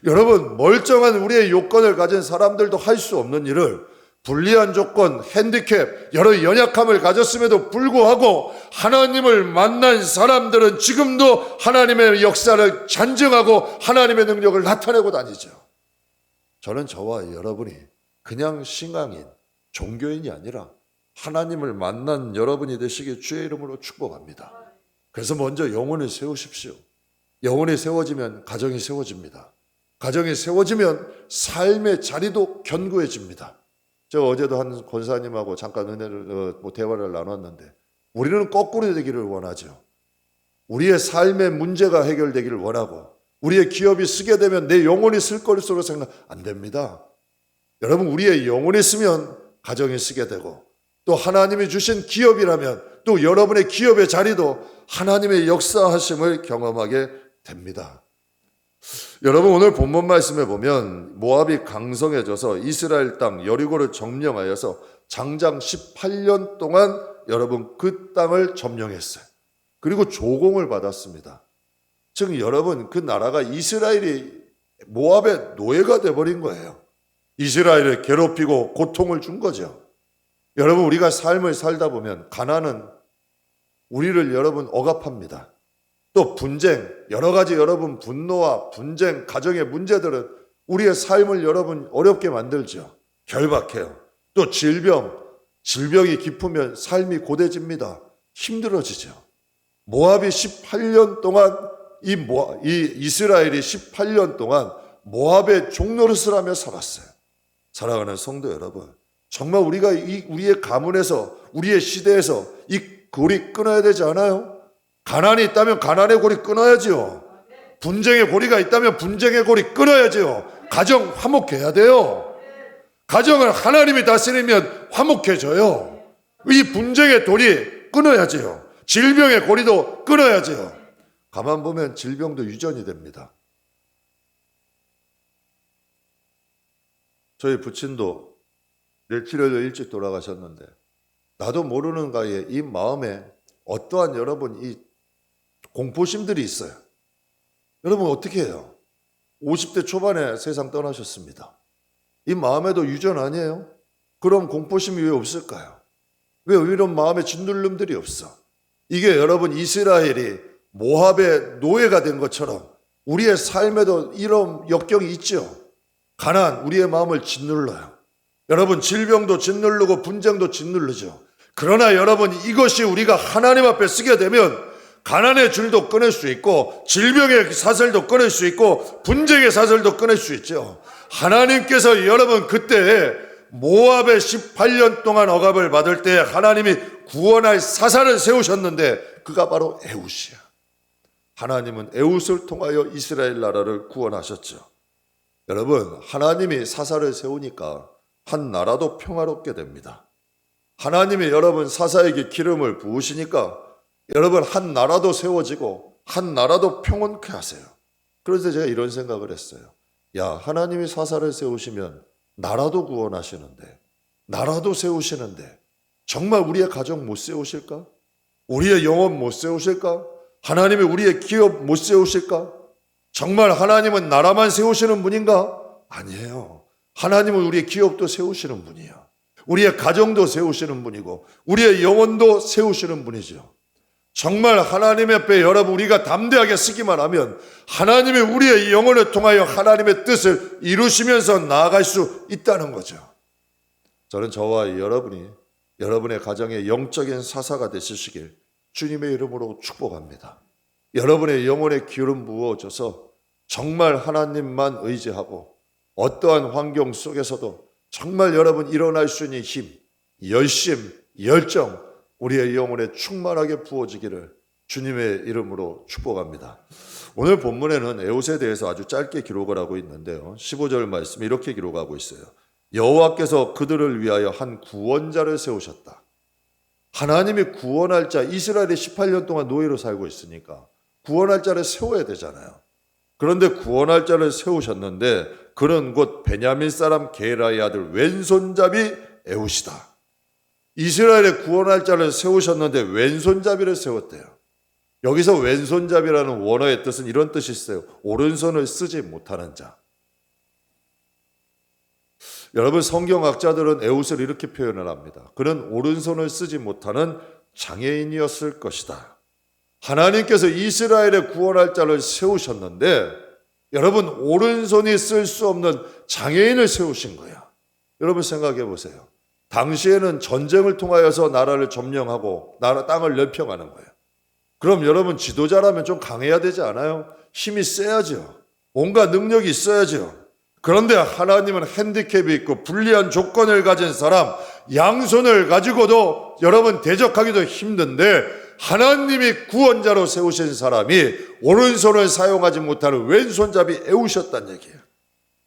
[SPEAKER 1] 여러분, 멀쩡한 우리의 요건을 가진 사람들도 할 수 없는 일을 불리한 조건, 핸디캡, 여러 연약함을 가졌음에도 불구하고 하나님을 만난 사람들은 지금도 하나님의 역사를 잔증하고 하나님의 능력을 나타내고 다니죠. 저는 저와 여러분이 그냥 신앙인, 종교인이 아니라 하나님을 만난 여러분이 되시길 주의 이름으로 축복합니다. 그래서 먼저 영혼을 세우십시오. 영혼이 세워지면 가정이 세워집니다. 가정이 세워지면 삶의 자리도 견고해집니다. 제가 어제도 한 권사님하고 잠깐 대화를 나눴는데 우리는 거꾸로 되기를 원하죠. 우리의 삶의 문제가 해결되기를 원하고 우리의 기업이 쓰게 되면 내 영혼이 쓸 것으로 생각 안 됩니다. 여러분, 우리의 영혼이 쓰면 가정이 쓰게 되고 또 하나님이 주신 기업이라면 또 여러분의 기업의 자리도 하나님의 역사하심을 경험하게 됩니다. 여러분, 오늘 본문 말씀에 보면 모압이 강성해져서 이스라엘 땅 여리고를 점령하여서 장장 18년 동안 여러분 그 땅을 점령했어요. 그리고 조공을 받았습니다. 즉 여러분 그 나라가 이스라엘이 모압의 노예가 돼버린 거예요. 이스라엘을 괴롭히고 고통을 준 거죠. 여러분, 우리가 삶을 살다 보면 가난은 우리를 여러분 억압합니다. 또 분쟁, 여러 가지 여러분 분노와 분쟁, 가정의 문제들은 우리의 삶을 여러분 어렵게 만들죠. 결박해요. 또 질병이 깊으면 삶이 고대집니다. 힘들어지죠. 모압이 18년 동안 이스라엘이 18년 동안 모압의 종노릇을 하며 살았어요. 사랑하는 성도 여러분, 정말 우리가 우리의 가문에서 우리의 시대에서 이 고리 끊어야 되지 않아요? 가난이 있다면 가난의 고리 끊어야죠. 분쟁의 고리가 있다면 분쟁의 고리 끊어야죠. 가정 화목해야 돼요. 가정을 하나님이 다스리면 화목해져요. 이 분쟁의 돌이 끊어야죠. 질병의 고리도 끊어야죠. 가만 보면 질병도 유전이 됩니다. 저희 부친도 뇌출혈로 일찍 돌아가셨는데 나도 모르는 가에 이 마음에 어떠한 여러분 이 공포심들이 있어요. 여러분 어떻게 해요? 50대 초반에 세상 떠나셨습니다. 이 마음에도 유전 아니에요? 그럼 공포심이 왜 없을까요? 왜 이런 마음의 짓눌림들이 없어? 이게 여러분 이스라엘이 모압의 노예가 된 것처럼 우리의 삶에도 이런 역경이 있죠. 가난 우리의 마음을 짓눌러요. 여러분 질병도 짓누르고 분쟁도 짓누르죠. 그러나 여러분 이것이 우리가 하나님 앞에 쓰게 되면 가난의 줄도 끊을 수 있고 질병의 사슬도 끊을 수 있고 분쟁의 사슬도 끊을 수 있죠. 하나님께서 여러분 그때 모압의 18년 동안 억압을 받을 때 하나님이 구원할 사사를 세우셨는데 그가 바로 에훗이야. 하나님은 에훗을 통하여 이스라엘 나라를 구원하셨죠. 여러분 하나님이 사사를 세우니까 한 나라도 평화롭게 됩니다. 하나님이 여러분 사사에게 기름을 부으시니까 여러분 한 나라도 세워지고 한 나라도 평온케 하세요. 그래서 제가 이런 생각을 했어요. 야, 하나님이 사사를 세우시면 나라도 구원하시는데 나라도 세우시는데 정말 우리의 가정 못 세우실까? 우리의 영혼 못 세우실까? 하나님이 우리의 기업 못 세우실까? 정말 하나님은 나라만 세우시는 분인가? 아니에요. 하나님은 우리의 기업도 세우시는 분이야. 우리의 가정도 세우시는 분이고 우리의 영혼도 세우시는 분이죠. 정말 하나님 앞에 여러분 우리가 담대하게 쓰기만 하면 하나님이 우리의 영혼을 통하여 하나님의 뜻을 이루시면서 나아갈 수 있다는 거죠. 저는 저와 여러분이 여러분의 가정의 영적인 사사가 되시길 주님의 이름으로 축복합니다. 여러분의 영혼에 기름 부어져서 정말 하나님만 의지하고 어떠한 환경 속에서도 정말 여러분 일어날 수 있는 힘, 열심, 열정 우리의 영혼에 충만하게 부어지기를 주님의 이름으로 축복합니다. 오늘 본문에는 에훗에 대해서 아주 짧게 기록을 하고 있는데요. 15절 말씀에 이렇게 기록하고 있어요. 여호와께서 그들을 위하여 한 구원자를 세우셨다. 하나님이 구원할 자, 이스라엘이 18년 동안 노예로 살고 있으니까 구원할 자를 세워야 되잖아요. 그런데 구원할 자를 세우셨는데 그는 곧 베냐민 사람 게라의 아들 왼손잡이 에훗이다. 이스라엘의 구원할 자를 세우셨는데 왼손잡이를 세웠대요. 여기서 왼손잡이라는 원어의 뜻은 이런 뜻이 있어요. 오른손을 쓰지 못하는 자. 여러분 성경학자들은 에훗을 이렇게 표현을 합니다. 그는 오른손을 쓰지 못하는 장애인이었을 것이다. 하나님께서 이스라엘의 구원할 자를 세우셨는데 여러분 오른손이 쓸 수 없는 장애인을 세우신 거야. 여러분 생각해 보세요. 당시에는 전쟁을 통하여서 나라를 점령하고 나라 땅을 넓혀가는 거예요. 그럼 여러분 지도자라면 좀 강해야 되지 않아요? 힘이 세야죠. 온갖 능력이 있어야죠. 그런데 하나님은 핸디캡이 있고 불리한 조건을 가진 사람, 양손을 가지고도 여러분 대적하기도 힘든데 하나님이 구원자로 세우신 사람이 오른손을 사용하지 못하는 왼손잡이 에훗이었단 얘기예요.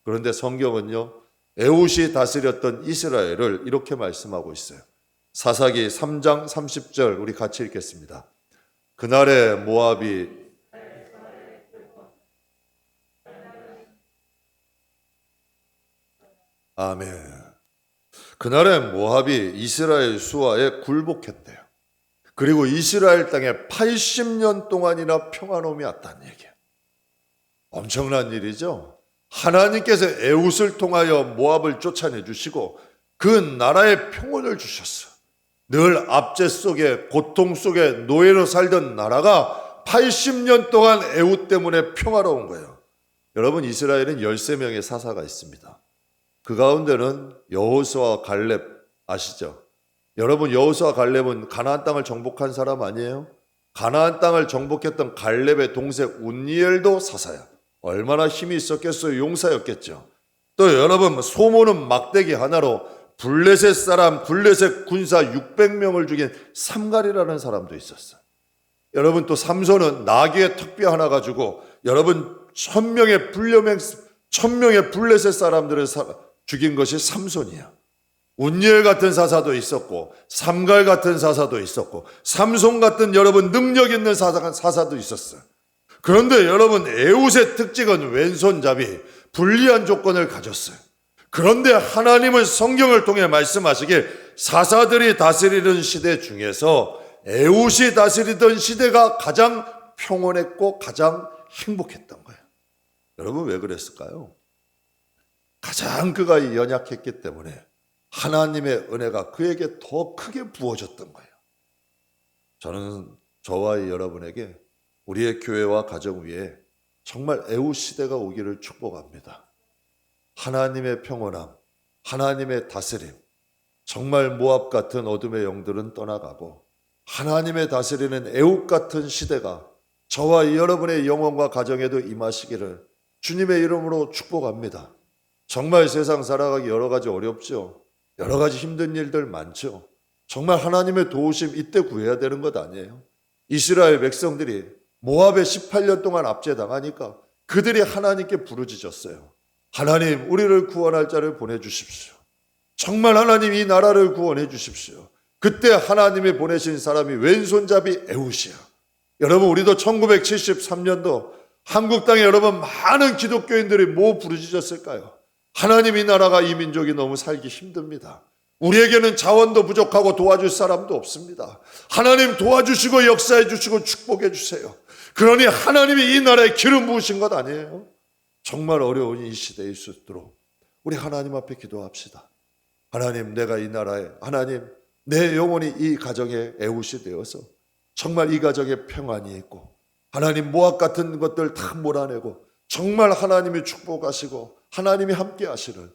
[SPEAKER 1] 그런데 성경은요. 에훗이 다스렸던 이스라엘을 이렇게 말씀하고 있어요. 사사기 3장 30절 우리 같이 읽겠습니다. 그날에 모압이 아멘. 그날에 모압이 이스라엘 수하에 굴복했대요. 그리고 이스라엘 땅에 80년 동안이나 평화로움이 왔다는 얘기예요. 엄청난 일이죠. 하나님께서 에훗을 통하여 모압을 쫓아내 주시고 그 나라에 평온을 주셨어. 늘 압제 속에 고통 속에 노예로 살던 나라가 80년 동안 에훗 때문에 평화로운 거예요. 여러분 이스라엘은 13명의 사사가 있습니다. 그 가운데는 여호수아와 갈렙 아시죠? 여러분 여호수아와 갈렙은 가나안 땅을 정복한 사람 아니에요? 가나안 땅을 정복했던 갈렙의 동생 운니엘도 사사야. 얼마나 힘이 있었겠어요? 용사였겠죠. 또 여러분 소모는 막대기 하나로 블레셋 사람, 블레셋 군사 600명을 죽인 삼갈이라는 사람도 있었어요. 여러분 또 삼손은 나귀의 턱뼈 하나 가지고 여러분 1000명의 블레셋 사람들을 죽인 것이 삼손이야. 운니엘 같은 사사도 있었고 삼갈 같은 사사도 있었고 삼손 같은 여러분 능력 있는 사사도 있었어요. 그런데 여러분 에훗의 특징은 왼손잡이 불리한 조건을 가졌어요. 그런데 하나님은 성경을 통해 말씀하시길 사사들이 다스리는 시대 중에서 에훗이 다스리던 시대가 가장 평온했고 가장 행복했던 거예요. 여러분 왜 그랬을까요? 가장 그가 연약했기 때문에 하나님의 은혜가 그에게 더 크게 부어졌던 거예요. 저는 저와 여러분에게 우리의 교회와 가정 위에 정말 에훗 시대가 오기를 축복합니다. 하나님의 평온함, 하나님의 다스림, 정말 모압 같은 어둠의 영들은 떠나가고 하나님의 다스리는 에훗 같은 시대가 저와 여러분의 영혼과 가정에도 임하시기를 주님의 이름으로 축복합니다. 정말 세상 살아가기 여러 가지 어렵죠. 여러 가지 힘든 일들 많죠. 정말 하나님의 도우심 이때 구해야 되는 것 아니에요? 이스라엘 백성들이 모압에 18년 동안 압제당하니까 그들이 하나님께 부르짖었어요. 하나님, 우리를 구원할 자를 보내주십시오. 정말 하나님 이 나라를 구원해 주십시오. 그때 하나님이 보내신 사람이 왼손잡이 에훗이야. 여러분, 우리도 1973년도 한국 땅에 여러분 많은 기독교인들이 뭐 부르짖었을까요? 하나님, 이 나라가 이 민족이 너무 살기 힘듭니다. 우리에게는 자원도 부족하고 도와줄 사람도 없습니다. 하나님 도와주시고 역사해 주시고 축복해 주세요. 그러니 하나님이 이 나라에 기름 부으신 것 아니에요? 정말 어려운 이 시대에 있도록 우리 하나님 앞에 기도합시다. 하나님, 내가 이 나라에, 하나님, 내 영혼이 이 가정에 에훗이 되어서 정말 이 가정에 평안이 있고 하나님 모압 같은 것들 다 몰아내고 정말 하나님이 축복하시고 하나님이 함께 하시는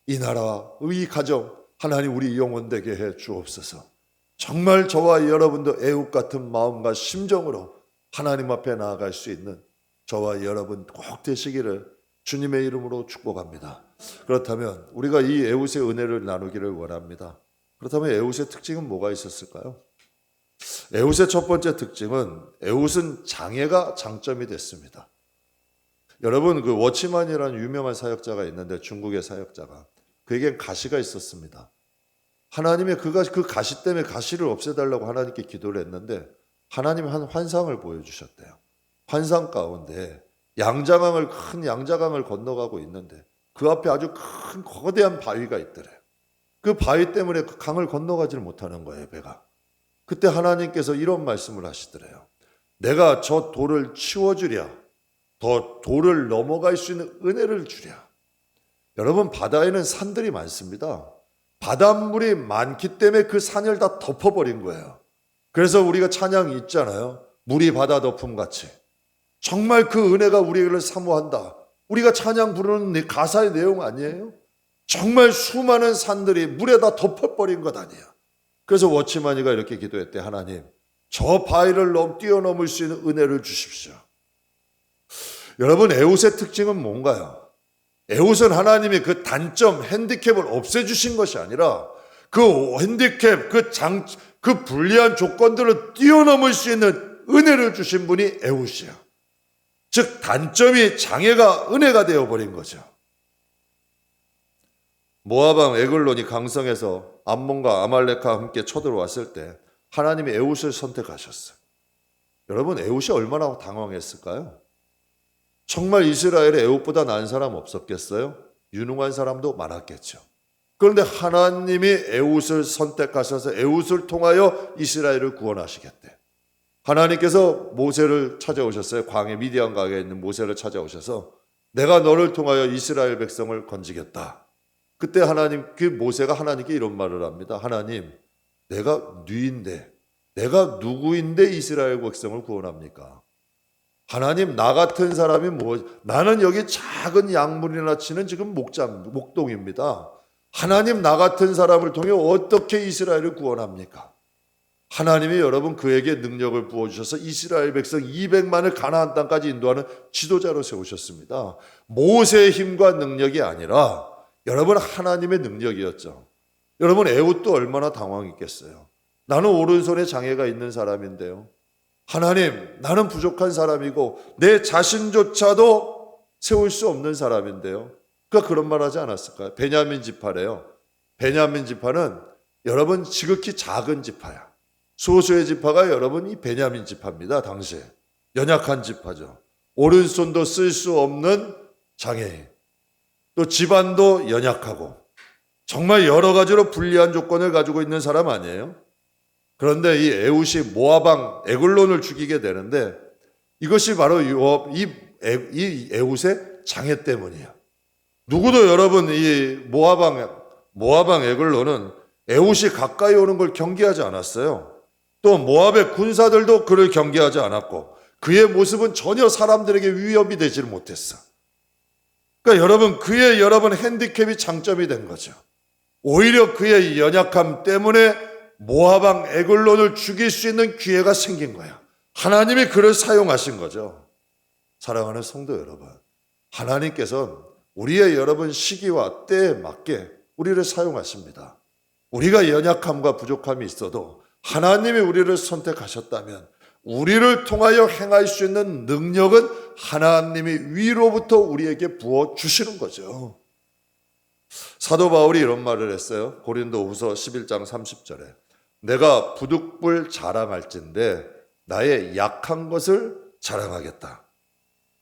[SPEAKER 1] 이 나라와 이 가정, 하나님 우리 영혼 되게 해 주옵소서. 정말 저와 여러분도 에훗 같은 마음과 심정으로 하나님 앞에 나아갈 수 있는 저와 여러분 꼭 되시기를 주님의 이름으로 축복합니다. 그렇다면 우리가 이 에훗의 은혜를 나누기를 원합니다. 그렇다면 에훗의 특징은 뭐가 있었을까요? 에훗의 첫 번째 특징은 에훗은 장애가 장점이 됐습니다. 여러분, 그 워치만이라는 유명한 사역자가 있는데 중국의 사역자가 그에겐 가시가 있었습니다. 하나님의 그 가시 때문에 가시를 없애달라고 하나님께 기도를 했는데 하나님이 한 환상을 보여주셨대요. 환상 가운데 큰 양자강을 건너가고 있는데 그 앞에 아주 큰 거대한 바위가 있더래요. 그 바위 때문에 그 강을 건너가지를 못하는 거예요, 배가. 그때 하나님께서 이런 말씀을 하시더래요. 내가 저 돌을 치워주랴. 더 돌을 넘어갈 수 있는 은혜를 주랴. 여러분, 바다에는 산들이 많습니다. 바닷물이 많기 때문에 그 산을 다 덮어버린 거예요. 그래서 우리가 찬양이 있잖아요. 물이 바다 덮음 같이. 정말 그 은혜가 우리를 사모한다. 우리가 찬양 부르는 가사의 내용 아니에요? 정말 수많은 산들이 물에 다 덮어버린 것 아니에요. 그래서 워치마니가 이렇게 기도했대. 하나님, 저 바위를 뛰어넘을 수 있는 은혜를 주십시오. 여러분, 에훗의 특징은 뭔가요? 에훗은 하나님이 그 단점, 핸디캡을 없애주신 것이 아니라 그 핸디캡, 그 불리한 조건들을 뛰어넘을 수 있는 은혜를 주신 분이 에훗이야. 즉 단점이 장애가 은혜가 되어버린 거죠. 모압 왕 에글론이 강성에서 암몬과 아말렉과 함께 쳐들어왔을 때 하나님이 에훗을 선택하셨어요. 여러분, 에훗이 얼마나 당황했을까요? 정말 이스라엘에 에훗보다 나은 사람 없었겠어요? 유능한 사람도 많았겠죠. 그런데 하나님이 에훗을 선택하셔서 에훗을 통하여 이스라엘을 구원하시겠대. 하나님께서 모세를 찾아오셨어요. 광야 미디안 강에 있는 모세를 찾아오셔서 내가 너를 통하여 이스라엘 백성을 건지겠다. 그때 그 모세가 하나님께 이런 말을 합니다. 하나님, 내가 누인데, 내가 누구인데 이스라엘 백성을 구원합니까? 하나님, 나 같은 사람이 나는 여기 작은 양물이나 치는 지금 목동입니다. 하나님, 나 같은 사람을 통해 어떻게 이스라엘을 구원합니까? 하나님이 여러분 그에게 능력을 부어주셔서 이스라엘 백성 200만을 가나안 땅까지 인도하는 지도자로 세우셨습니다. 모세의 힘과 능력이 아니라 여러분 하나님의 능력이었죠. 여러분, 에훗도 얼마나 당황했겠어요. 나는 오른손에 장애가 있는 사람인데요. 하나님, 나는 부족한 사람이고 내 자신조차도 세울 수 없는 사람인데요. 그가 그런 말 하지 않았을까요? 베냐민 지파래요. 베냐민 지파는 여러분 지극히 작은 지파야. 소수의 지파가 여러분 이 베냐민 지파입니다. 당시에 연약한 지파죠. 오른손도 쓸 수 없는 장애인. 또 집안도 연약하고 정말 여러 가지로 불리한 조건을 가지고 있는 사람 아니에요? 그런데 이 에훗이 모압 왕 에글론을 죽이게 되는데 이것이 바로 이 에훗의 장애 때문이에요. 누구도 여러분 이 모압 왕 에글론은 에훗이 가까이 오는 걸 경계하지 않았어요. 또 모압의 군사들도 그를 경계하지 않았고 그의 모습은 전혀 사람들에게 위협이 되지를 못했어. 그러니까 여러분 그의 핸디캡이 장점이 된 거죠. 오히려 그의 연약함 때문에 모압 왕 에글론을 죽일 수 있는 기회가 생긴 거야. 하나님이 그를 사용하신 거죠. 사랑하는 성도 여러분, 하나님께서는 우리의 여러분 시기와 때에 맞게 우리를 사용하십니다. 우리가 연약함과 부족함이 있어도 하나님이 우리를 선택하셨다면 우리를 통하여 행할 수 있는 능력은 하나님이 위로부터 우리에게 부어주시는 거죠. 사도 바울이 이런 말을 했어요. 고린도후서 11장 30절에 내가 부득불 자랑할진대 나의 약한 것을 자랑하겠다.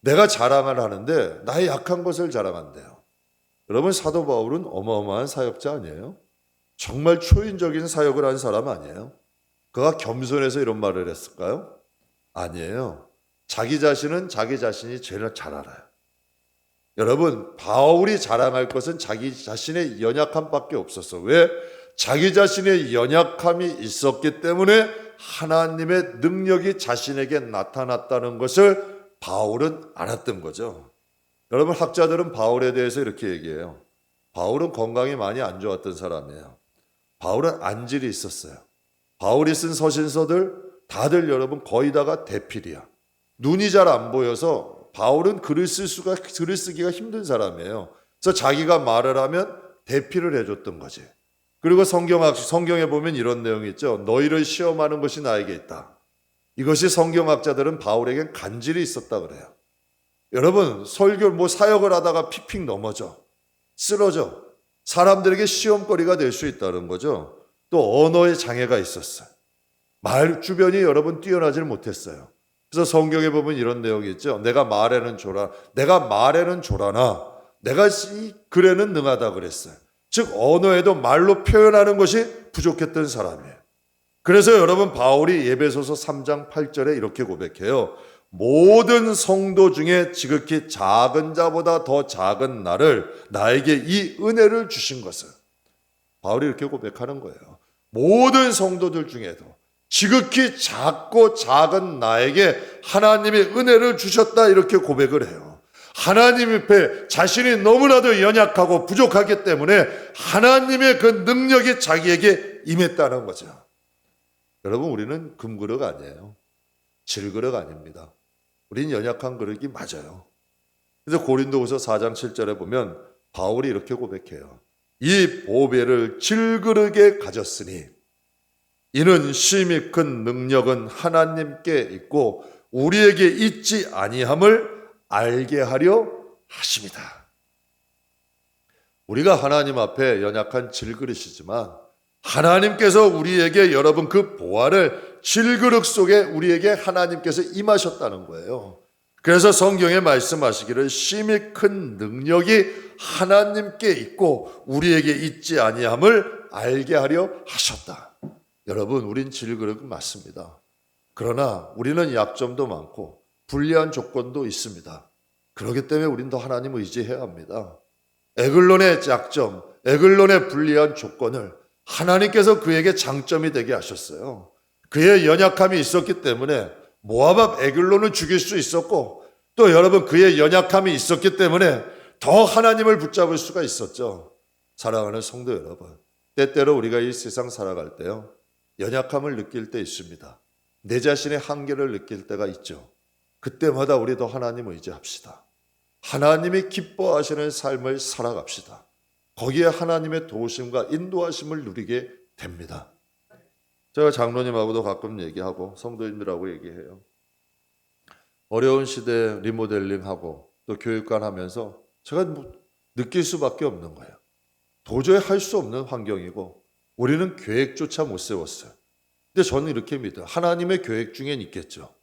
[SPEAKER 1] 내가 자랑을 하는데 나의 약한 것을 자랑한대요. 여러분 사도 바울은 어마어마한 사역자 아니에요? 정말 초인적인 사역을 한 사람 아니에요? 그가 겸손해서 이런 말을 했을까요? 아니에요. 자기 자신은 자기 자신이 제일 잘 알아요. 여러분 바울이 자랑할 것은 자기 자신의 연약함밖에 없었어. 왜? 자기 자신의 연약함이 있었기 때문에 하나님의 능력이 자신에게 나타났다는 것을 바울은 알았던 거죠. 여러분 학자들은 바울에 대해서 이렇게 얘기해요. 바울은 건강이 많이 안 좋았던 사람이에요. 바울은 안질이 있었어요. 바울이 쓴 서신서들 다들 여러분 거의 다가 대필이야. 눈이 잘 안 보여서 바울은 글을 쓰기가 힘든 사람이에요. 그래서 자기가 말을 하면 대필을 해줬던 거지. 그리고 성경에 보면 이런 내용이 있죠. 너희를 시험하는 것이 나에게 있다. 이것이 성경학자들은 바울에겐 간질이 있었다 그래요. 여러분 설교 사역을 하다가 피픽 넘어져 쓰러져 사람들에게 시험거리가 될 수 있다는 거죠. 또 언어의 장애가 있었어요. 말 주변이 여러분 뛰어나질 못했어요. 그래서 성경에 보면 이런 내용이 있죠. 내가 말에는 조라나 내가 이 글에는 능하다 그랬어요. 즉 언어에도 말로 표현하는 것이 부족했던 사람이에요. 그래서 여러분 바울이 에베소서 3장 8절에 이렇게 고백해요. 모든 성도 중에 지극히 작은 자보다 더 작은 나에게 이 은혜를 주신 것을. 바울이 이렇게 고백하는 거예요. 모든 성도들 중에도 지극히 작고 작은 나에게 하나님의 은혜를 주셨다 이렇게 고백을 해요. 하나님 앞에 자신이 너무나도 연약하고 부족하기 때문에 하나님의 그 능력이 자기에게 임했다는 거죠. 여러분 우리는 금그릇 아니에요. 질그릇 아닙니다. 우린 연약한 그릇이 맞아요. 그래서 고린도후서 4장 7절에 보면 바울이 이렇게 고백해요. 이 보배를 질그릇에 가졌으니 이는 심히 큰 능력은 하나님께 있고 우리에게 있지 아니함을 알게 하려 하십니다. 우리가 하나님 앞에 연약한 질그릇이지만 하나님께서 우리에게 여러분 그 보화를 질그릇 속에 우리에게 하나님께서 임하셨다는 거예요. 그래서 성경에 말씀하시기를 심히 큰 능력이 하나님께 있고 우리에게 있지 아니함을 알게 하려 하셨다. 여러분 우린 질그릇은 맞습니다. 그러나 우리는 약점도 많고 불리한 조건도 있습니다. 그렇기 때문에 우린 더 하나님을 의지해야 합니다. 에글론의 약점, 에글론의 불리한 조건을 하나님께서 그에게 장점이 되게 하셨어요. 그의 연약함이 있었기 때문에 모압 에글론을 죽일 수 있었고 또 여러분 그의 연약함이 있었기 때문에 더 하나님을 붙잡을 수가 있었죠. 사랑하는 성도 여러분, 때때로 우리가 이 세상 살아갈 때요 연약함을 느낄 때 있습니다. 내 자신의 한계를 느낄 때가 있죠. 그때마다 우리도 하나님을 의지합시다. 하나님이 기뻐하시는 삶을 살아갑시다. 거기에 하나님의 도우심과 인도하심을 누리게 됩니다. 제가 장로님하고도 가끔 얘기하고 성도님들하고 얘기해요. 어려운 시대에 리모델링하고 또 교육관 하면서 제가 느낄 수밖에 없는 거예요. 도저히 할 수 없는 환경이고 우리는 계획조차 못 세웠어요. 근데 저는 이렇게 믿어요. 하나님의 계획 중엔 있겠죠.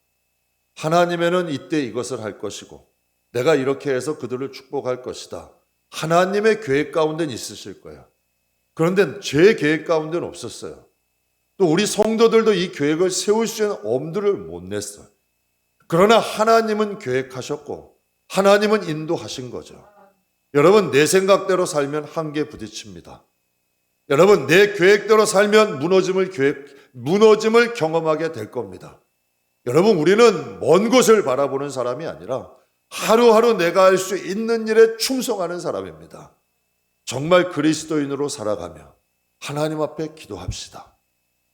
[SPEAKER 1] 하나님에는 이때 이것을 할 것이고 내가 이렇게 해서 그들을 축복할 것이다. 하나님의 계획 가운데는 있으실 거예요. 그런데 제 계획 가운데는 없었어요. 또 우리 성도들도 이 계획을 세울 수 있는 엄두를 못 냈어요. 그러나 하나님은 계획하셨고 하나님은 인도하신 거죠. 여러분, 내 생각대로 살면 한계에 부딪힙니다. 여러분, 내 계획대로 살면 무너짐을 경험하게 될 겁니다. 여러분, 우리는 먼 곳을 바라보는 사람이 아니라 하루하루 내가 할 수 있는 일에 충성하는 사람입니다. 정말 그리스도인으로 살아가며 하나님 앞에 기도합시다.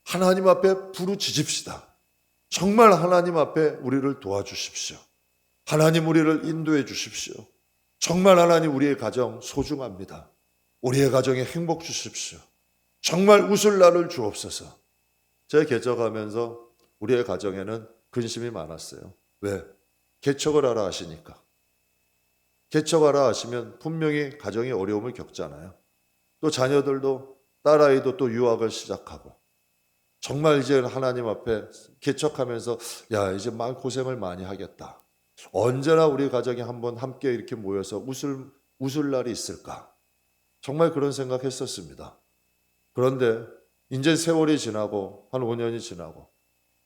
[SPEAKER 1] 하나님 앞에 부르짖읍시다. 정말 하나님 앞에 우리를 도와주십시오. 하나님 우리를 인도해 주십시오. 정말 하나님 우리의 가정 소중합니다. 우리의 가정에 행복 주십시오. 정말 웃을 날을 주옵소서. 제가 개척하면서 우리의 가정에는 근심이 많았어요. 왜? 개척을 하라 하시니까. 개척하라 하시면 분명히 가정이 어려움을 겪잖아요. 또 자녀들도 딸아이도 또 유학을 시작하고 정말 이제 하나님 앞에 개척하면서 야, 이제 막 고생을 많이 하겠다. 언제나 우리 가정이 한번 함께 이렇게 모여서 웃을 날이 있을까? 정말 그런 생각했었습니다. 그런데 이제 세월이 지나고 한 5년이 지나고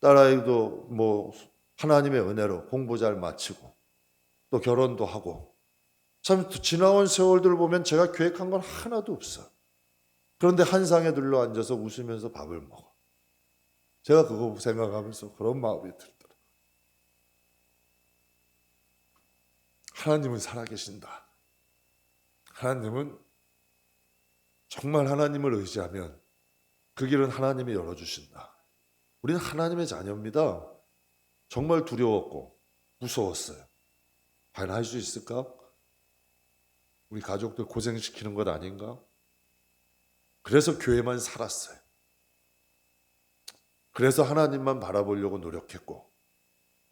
[SPEAKER 1] 딸아이도 뭐 하나님의 은혜로 공부 잘 마치고 또 결혼도 하고 참 지나온 세월들을 보면 제가 계획한 건 하나도 없어. 그런데 한 상에 둘러 앉아서 웃으면서 밥을 먹어. 제가 그거 생각하면서 그런 마음이 들더라고요. 하나님은 살아계신다. 하나님은 정말 하나님을 의지하면 그 길은 하나님이 열어주신다. 우리는 하나님의 자녀입니다. 정말 두려웠고 무서웠어요. 과연 할 수 있을까? 우리 가족들 고생시키는 것 아닌가? 그래서 교회만 살았어요. 그래서 하나님만 바라보려고 노력했고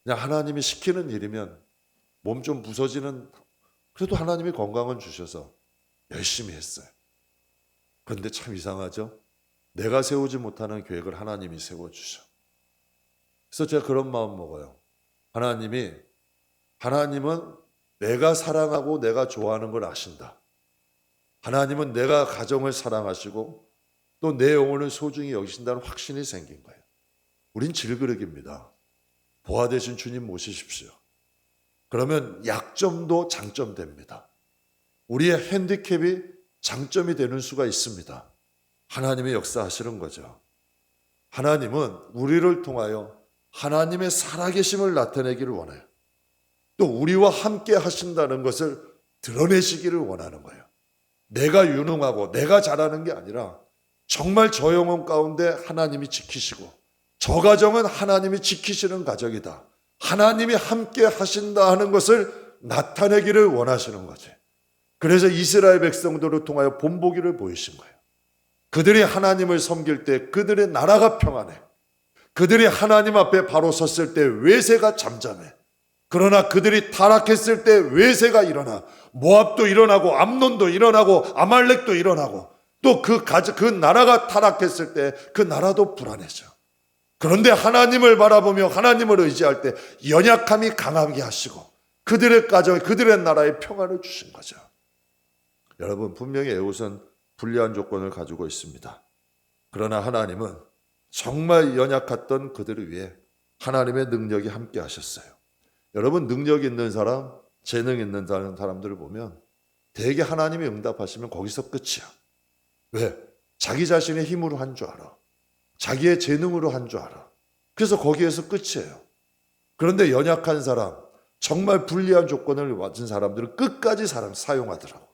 [SPEAKER 1] 그냥 하나님이 시키는 일이면 몸 좀 부서지는 그래도 하나님이 건강은 주셔서 열심히 했어요. 그런데 참 이상하죠? 내가 세우지 못하는 계획을 하나님이 세워주셔. 그래서 제가 그런 마음 먹어요. 하나님은 내가 사랑하고 내가 좋아하는 걸 아신다. 하나님은 내가 가정을 사랑하시고 또 내 영혼을 소중히 여기신다는 확신이 생긴 거예요. 우린 질그릇입니다. 보아 되신 주님 모시십시오. 그러면 약점도 장점됩니다. 우리의 핸디캡이 장점이 되는 수가 있습니다. 하나님의 역사하시는 거죠. 하나님은 우리를 통하여 하나님의 살아계심을 나타내기를 원해요. 또 우리와 함께 하신다는 것을 드러내시기를 원하는 거예요. 내가 유능하고 내가 잘하는 게 아니라 정말 저 영혼 가운데 하나님이 지키시고 저 가정은 하나님이 지키시는 가정이다. 하나님이 함께 하신다 하는 것을 나타내기를 원하시는 거지. 그래서 이스라엘 백성들을 통하여 본보기를 보이신 거예요. 그들이 하나님을 섬길 때 그들의 나라가 평안해. 그들이 하나님 앞에 바로 섰을 때 외세가 잠잠해. 그러나 그들이 타락했을 때 외세가 일어나. 모압도 일어나고 암논도 일어나고 아말렉도 일어나고 또 그 나라가 타락했을 때 그 나라도 불안해져. 그런데 하나님을 바라보며 하나님을 의지할 때 연약함이 강하게 하시고 그들의 가정, 그들의 나라에 평안을 주신 거죠. 여러분, 분명히 에훗은 불리한 조건을 가지고 있습니다. 그러나 하나님은 정말 연약했던 그들을 위해 하나님의 능력이 함께 하셨어요. 여러분, 능력 있는 사람, 재능 있는 사람들을 보면 대개 하나님이 응답하시면 거기서 끝이야. 왜? 자기 자신의 힘으로 한 줄 알아. 자기의 재능으로 한 줄 알아. 그래서 거기에서 끝이에요. 그런데 연약한 사람, 정말 불리한 조건을 맞은 사람들은 끝까지 사용하더라고.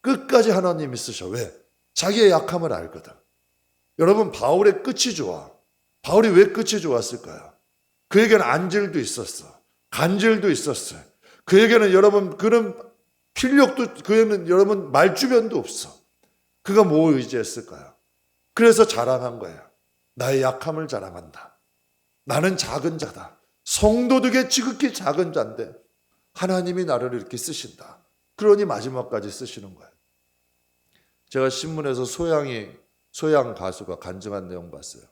[SPEAKER 1] 끝까지 하나님이 쓰셔. 왜? 자기의 약함을 알거든. 여러분, 바울의 끝이 좋아. 바울이 왜 끝이 좋았을까요? 그에게는 안질도 있었어. 간질도 있었어요. 그에게는 여러분 그런 필력도, 그에게는 여러분 말주변도 없어. 그가 뭐 의지했을까요? 그래서 자랑한 거예요. 나의 약함을 자랑한다. 나는 작은 자다. 성도들에게 지극히 작은 자인데 하나님이 나를 이렇게 쓰신다. 그러니 마지막까지 쓰시는 거예요. 제가 신문에서 소양 가수가 간증한 내용 봤어요.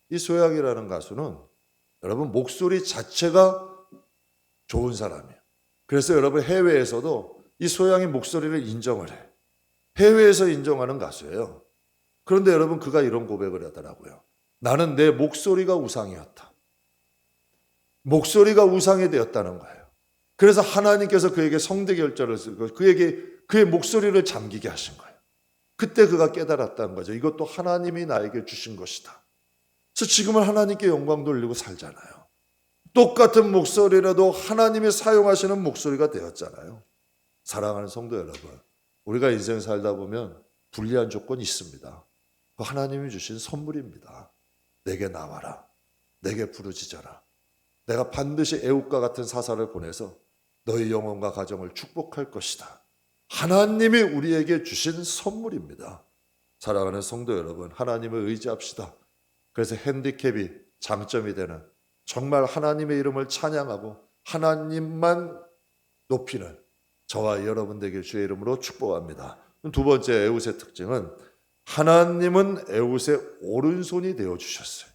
[SPEAKER 1] 이 소양이라는 가수는 여러분 목소리 자체가 좋은 사람이에요. 그래서 여러분 해외에서도 이 소양의 목소리를 인정을 해. 해외에서 인정하는 가수예요. 그런데 여러분 그가 이런 고백을 하더라고요. 나는 내 목소리가 우상이었다. 목소리가 우상이 되었다는 거예요. 그래서 하나님께서 그에게 성대결절을 쓰고 그의 목소리를 잠기게 하신 거예요. 그때 그가 깨달았다는 거죠. 이것도 하나님이 나에게 주신 것이다. 그래서 지금은 하나님께 영광 돌리고 살잖아요. 똑같은 목소리라도 하나님이 사용하시는 목소리가 되었잖아요. 사랑하는 성도 여러분, 우리가 인생 살다 보면 불리한 조건이 있습니다. 그 하나님이 주신 선물입니다. 내게 나와라. 내게 부르짖어라. 내가 반드시 애국과 같은 사사를 보내서 너희 영혼과 가정을 축복할 것이다. 하나님이 우리에게 주신 선물입니다. 사랑하는 성도 여러분, 하나님을 의지합시다. 그래서 핸디캡이 장점이 되는 정말 하나님의 이름을 찬양하고 하나님만 높이는 저와 여러분 되길 주의 이름으로 축복합니다. 두 번째 에웃의 특징은 하나님은 에웃의 오른손이 되어주셨어요.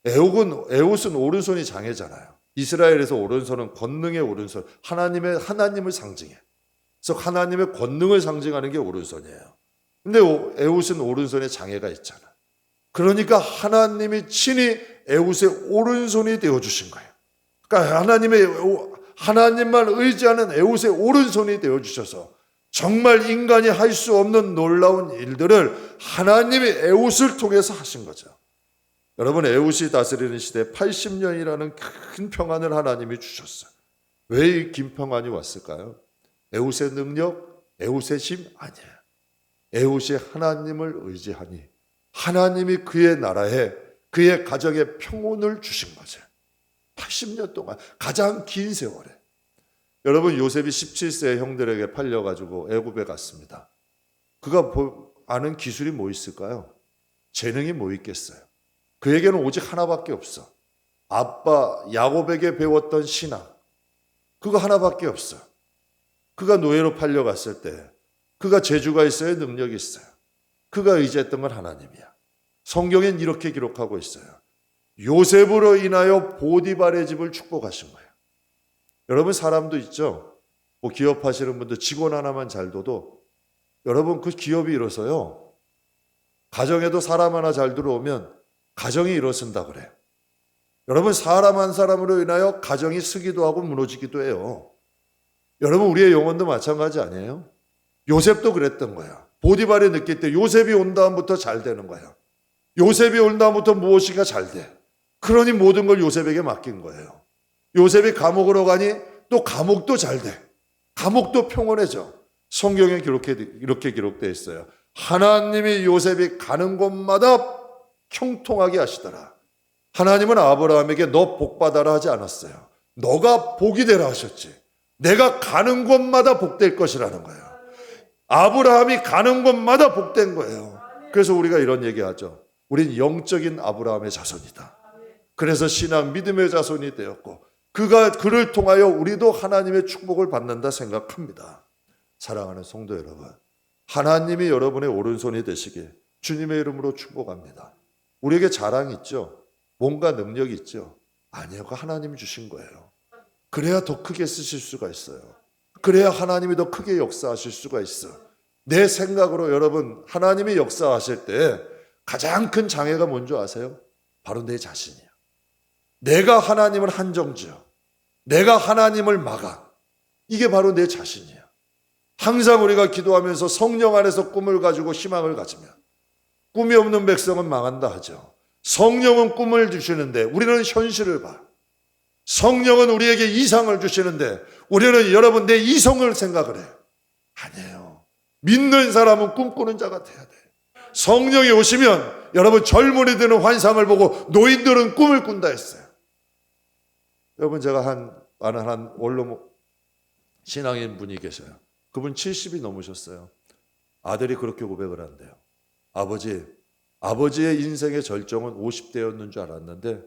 [SPEAKER 1] 에웃은 오른손이 장애잖아요. 이스라엘에서 오른손은 권능의 오른손, 하나님을 상징해. 그래서 하나님의 권능을 상징하는 게 오른손이에요. 근데 에웃은 오른손에 장애가 있잖아. 그러니까 하나님이 친히 에웃의 오른손이 되어주신 거예요. 그러니까 하나님만 의지하는 에웃의 오른손이 되어주셔서 정말 인간이 할 수 없는 놀라운 일들을 하나님이 에웃을 통해서 하신 거죠. 여러분, 에웃이 다스리는 시대에 80년이라는 큰 평안을 하나님이 주셨어요. 왜 이 긴 평안이 왔을까요? 에웃의 능력, 에웃의 힘 아니에요. 에웃이 하나님을 의지하니 하나님이 그의 나라에 그의 가정에 평온을 주신 거죠. 80년 동안 가장 긴 세월에. 여러분, 요셉이 17세 형들에게 팔려가지고 애굽에 갔습니다. 그가 아는 기술이 뭐 있을까요? 재능이 뭐 있겠어요? 그에게는 오직 하나밖에 없어. 아빠 야곱에게 배웠던 신앙. 그거 하나밖에 없어. 그가 노예로 팔려갔을 때 그가 재주가 있어요? 능력이 있어요? 그가 의지했던 건 하나님이야. 성경엔 이렇게 기록하고 있어요. 요셉으로 인하여 보디발의 집을 축복하신 거예요. 여러분, 사람도 있죠. 뭐 기업하시는 분들 직원 하나만 잘 둬도 여러분 그 기업이 일어서요. 가정에도 사람 하나 잘 들어오면 가정이 일어선다 그래요. 여러분, 사람 한 사람으로 인하여 가정이 쓰기도 하고 무너지기도 해요. 여러분, 우리의 영혼도 마찬가지 아니에요? 요셉도 그랬던 거야. 보디발이 느낄 때 요셉이 온 다음부터 잘 되는 거야. 요셉이 온 다음부터 무엇인가 잘 돼. 그러니 모든 걸 요셉에게 맡긴 거예요. 요셉이 감옥으로 가니 또 감옥도 잘 돼. 감옥도 평온해져. 성경에 이렇게 기록되어 있어요. 하나님이 요셉이 가는 곳마다 형통하게 하시더라. 하나님은 아브라함에게 너 복받아라 하지 않았어요. 너가 복이 되라 하셨지. 내가 가는 곳마다 복될 것이라는 거예요. 아브라함이 가는 곳마다 복된 거예요. 그래서 우리가 이런 얘기하죠. 우린 영적인 아브라함의 자손이다. 그래서 신앙 믿음의 자손이 되었고 그를 통하여 우리도 하나님의 축복을 받는다 생각합니다. 사랑하는 성도 여러분, 하나님이 여러분의 오른손이 되시길 주님의 이름으로 축복합니다. 우리에게 자랑이 있죠? 뭔가 능력이 있죠? 아니요, 그거 하나님이 주신 거예요. 그래야 더 크게 쓰실 수가 있어요. 그래야 하나님이 더 크게 역사하실 수가 있어. 내 생각으로 여러분, 하나님이 역사하실 때 가장 큰 장애가 뭔지 아세요? 바로 내 자신이야. 내가 하나님을 한정지어. 내가 하나님을 막아. 이게 바로 내 자신이야. 항상 우리가 기도하면서 성령 안에서 꿈을 가지고 희망을 가지면 꿈이 없는 백성은 망한다 하죠. 성령은 꿈을 주시는데 우리는 현실을 봐. 성령은 우리에게 이상을 주시는데 우리는 여러분 내 이성을 생각을 해. 아니에요. 믿는 사람은 꿈꾸는 자가 돼야 돼. 성령이 오시면 여러분 젊은이들은 환상을 보고 노인들은 꿈을 꾼다 했어요. 여러분, 제가 아는 한 원로 신앙인 분이 계셔요. 그분 70이 넘으셨어요. 아들이 그렇게 고백을 한대요. 아버지의 인생의 절정은 50대였는 줄 알았는데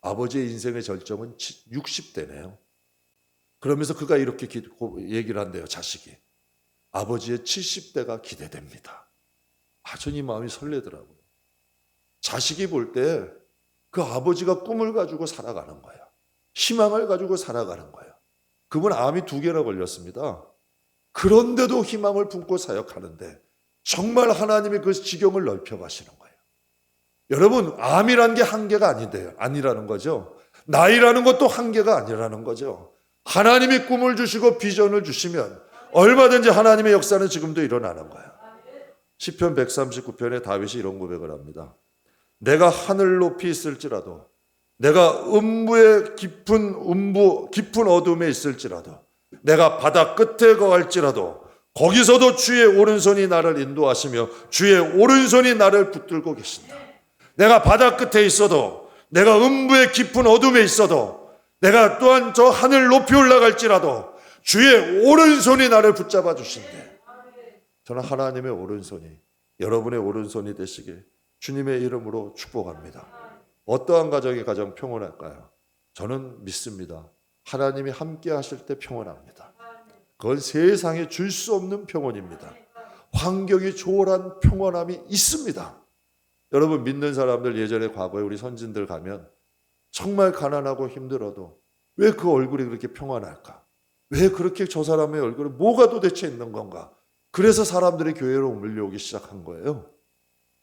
[SPEAKER 1] 아버지의 인생의 절정은 60대네요. 그러면서 그가 이렇게 얘기를 한대요. 자식이. 아버지의 70대가 기대됩니다. 전 이 마음이 설레더라고요. 자식이 볼 때 그 아버지가 꿈을 가지고 살아가는 거예요. 희망을 가지고 살아가는 거예요. 그분 암이 2개나 걸렸습니다. 그런데도 희망을 품고 사역하는데 정말 하나님이 그 지경을 넓혀 가시는 거예요. 여러분, 암이란 게 한계가 아니라는 거죠. 나이라는 것도 한계가 아니라는 거죠. 하나님이 꿈을 주시고 비전을 주시면 얼마든지 하나님의 역사는 지금도 일어나는 거예요. 시편 139편에 다윗이 이런 고백을 합니다. 내가 하늘 높이 있을지라도, 내가 깊은 어둠에 있을지라도, 내가 바다 끝에 거할지라도 거기서도 주의 오른손이 나를 인도하시며 주의 오른손이 나를 붙들고 계신다. 내가 바다 끝에 있어도, 내가 음부의 깊은 어둠에 있어도, 내가 또한 저 하늘 높이 올라갈지라도 주의 오른손이 나를 붙잡아 주신대. 저는 하나님의 오른손이 여러분의 오른손이 되시길 주님의 이름으로 축복합니다. 어떠한 가정이 가장 평온할까요? 저는 믿습니다. 하나님이 함께 하실 때 평온합니다. 그건 세상에 줄 수 없는 평온입니다. 환경이 초월한 평온함이 있습니다. 여러분, 믿는 사람들, 예전에 과거에 우리 선진들 가면 정말 가난하고 힘들어도 왜 그 얼굴이 그렇게 평안할까? 왜 그렇게 저 사람의 얼굴에 뭐가 도대체 있는 건가? 그래서 사람들이 교회로 몰려오기 시작한 거예요.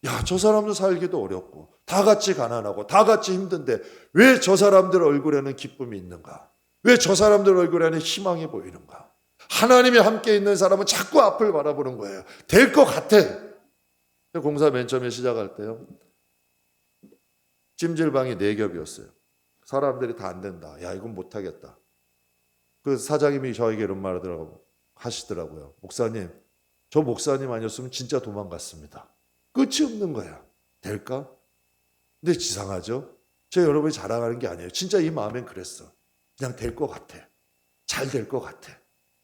[SPEAKER 1] 야, 저 사람도 살기도 어렵고 다 같이 가난하고 다 같이 힘든데 왜 저 사람들 얼굴에는 기쁨이 있는가? 왜 저 사람들 얼굴에는 희망이 보이는가? 하나님이 함께 있는 사람은 자꾸 앞을 바라보는 거예요. 될 것 같아. 공사 맨 처음에 시작할 때요, 찜질방이 4겹이었어요. 사람들이 다 안 된다. 야, 이건 못하겠다. 그 사장님이 저에게 이런 말을 하시더라고요. 목사님, 저 목사님 아니었으면 진짜 도망갔습니다. 끝이 없는 거야. 될까? 근데 이상하죠? 저 여러분이 자랑하는 게 아니에요. 진짜 이 마음엔 그랬어. 그냥 될 것 같아. 잘 될 것 같아.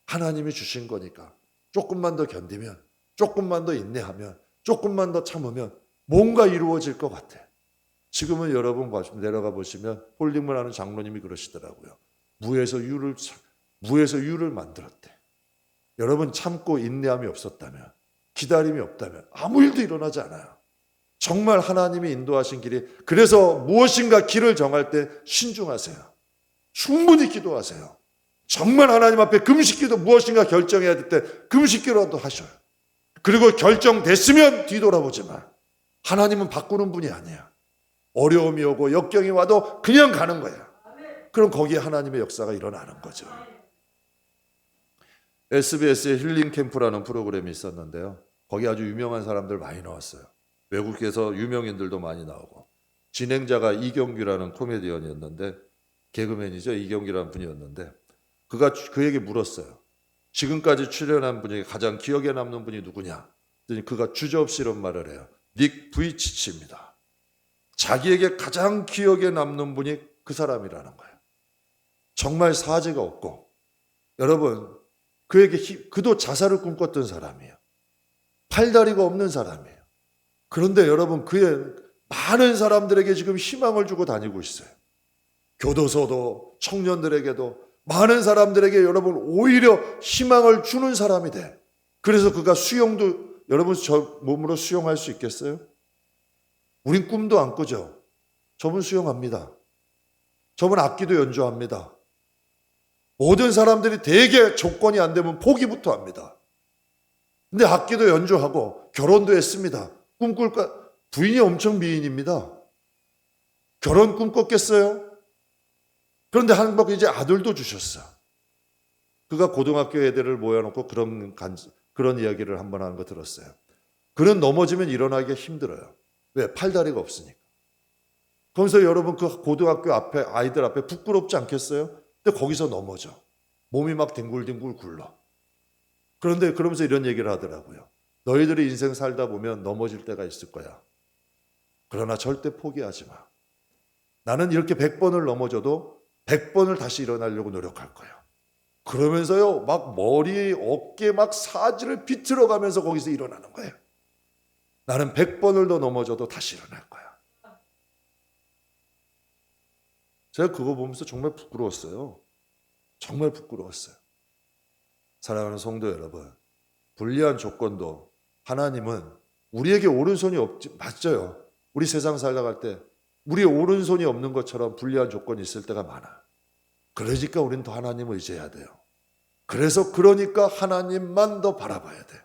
[SPEAKER 1] 하나님이 주신 거니까 조금만 더 견디면, 조금만 더 인내하면, 조금만 더 참으면 뭔가 이루어질 것 같아. 지금은 여러분 내려가 보시면 홀딩을 하는 장로님이 그러시더라고요. 무에서 유를 만들었대. 여러분, 참고 인내함이 없었다면, 기다림이 없다면 아무 일도 일어나지 않아요. 정말 하나님이 인도하신 길이, 그래서 무엇인가 길을 정할 때 신중하세요. 충분히 기도하세요. 정말 하나님 앞에 금식기도, 무엇인가 결정해야 될 때 금식기라도 하셔요. 그리고 결정됐으면 뒤돌아보지 마. 하나님은 바꾸는 분이 아니야. 어려움이 오고 역경이 와도 그냥 가는 거야. 그럼 거기에 하나님의 역사가 일어나는 거죠. SBS의 힐링 캠프라는 프로그램이 있었는데요. 거기 아주 유명한 사람들 많이 나왔어요. 외국에서 유명인들도 많이 나오고, 진행자가 이경규라는 코미디언이었는데, 개그맨이죠. 이경규라는 분이었는데, 그가 그에게 물었어요. 지금까지 출연한 분이 가장 기억에 남는 분이 누구냐? 그랬더니 그가 주저없이 이런 말을 해요. 닉 부이치치입니다. 자기에게 가장 기억에 남는 분이 그 사람이라는 거예요. 정말 사제가 없고, 여러분, 그도 자살을 꿈꿨던 사람이에요. 팔다리가 없는 사람이에요. 그런데 여러분, 그의 많은 사람들에게 지금 희망을 주고 다니고 있어요. 교도소도, 청년들에게도, 많은 사람들에게 여러분 오히려 희망을 주는 사람이 돼. 그래서 그가 수영도, 여러분 저 몸으로 수영할 수 있겠어요? 우린 꿈도 안 꾸죠. 저분 수영합니다. 저분 악기도 연주합니다. 모든 사람들이 대개 조건이 안 되면 포기부터 합니다. 근데 악기도 연주하고 결혼도 했습니다. 꿈꿀까? 부인이 엄청 미인입니다. 결혼 꿈꿨겠어요? 그런데 한국 이제 아들도 주셨어. 그가 고등학교 애들을 모여놓고 그런 이야기를 한번 하는 거 들었어요. 그는 넘어지면 일어나기가 힘들어요. 왜? 팔다리가 없으니까. 그러면서 여러분, 그 고등학교 앞에 아이들 앞에 부끄럽지 않겠어요? 근데 거기서 넘어져. 몸이 막 뒹굴뒹굴 굴러. 그런데 그러면서 이런 얘기를 하더라고요. 너희들이 인생 살다 보면 넘어질 때가 있을 거야. 그러나 절대 포기하지 마. 나는 이렇게 100번을 넘어져도 100번을 다시 일어나려고 노력할 거야. 그러면서요, 막 머리, 어깨 막 사지를 비틀어가면서 거기서 일어나는 거예요. 나는 100번을 더 넘어져도 다시 일어날 거야. 제가 그거 보면서 정말 부끄러웠어요. 정말 부끄러웠어요. 사랑하는 성도 여러분, 불리한 조건도 하나님은 우리에게 오른손이 없지, 맞죠? 우리 세상 살아갈 때 우리의 오른손이 없는 것처럼 불리한 조건이 있을 때가 많아. 그러니까 우리는 더 하나님을 의지해야 돼요. 그러니까 하나님만 더 바라봐야 돼.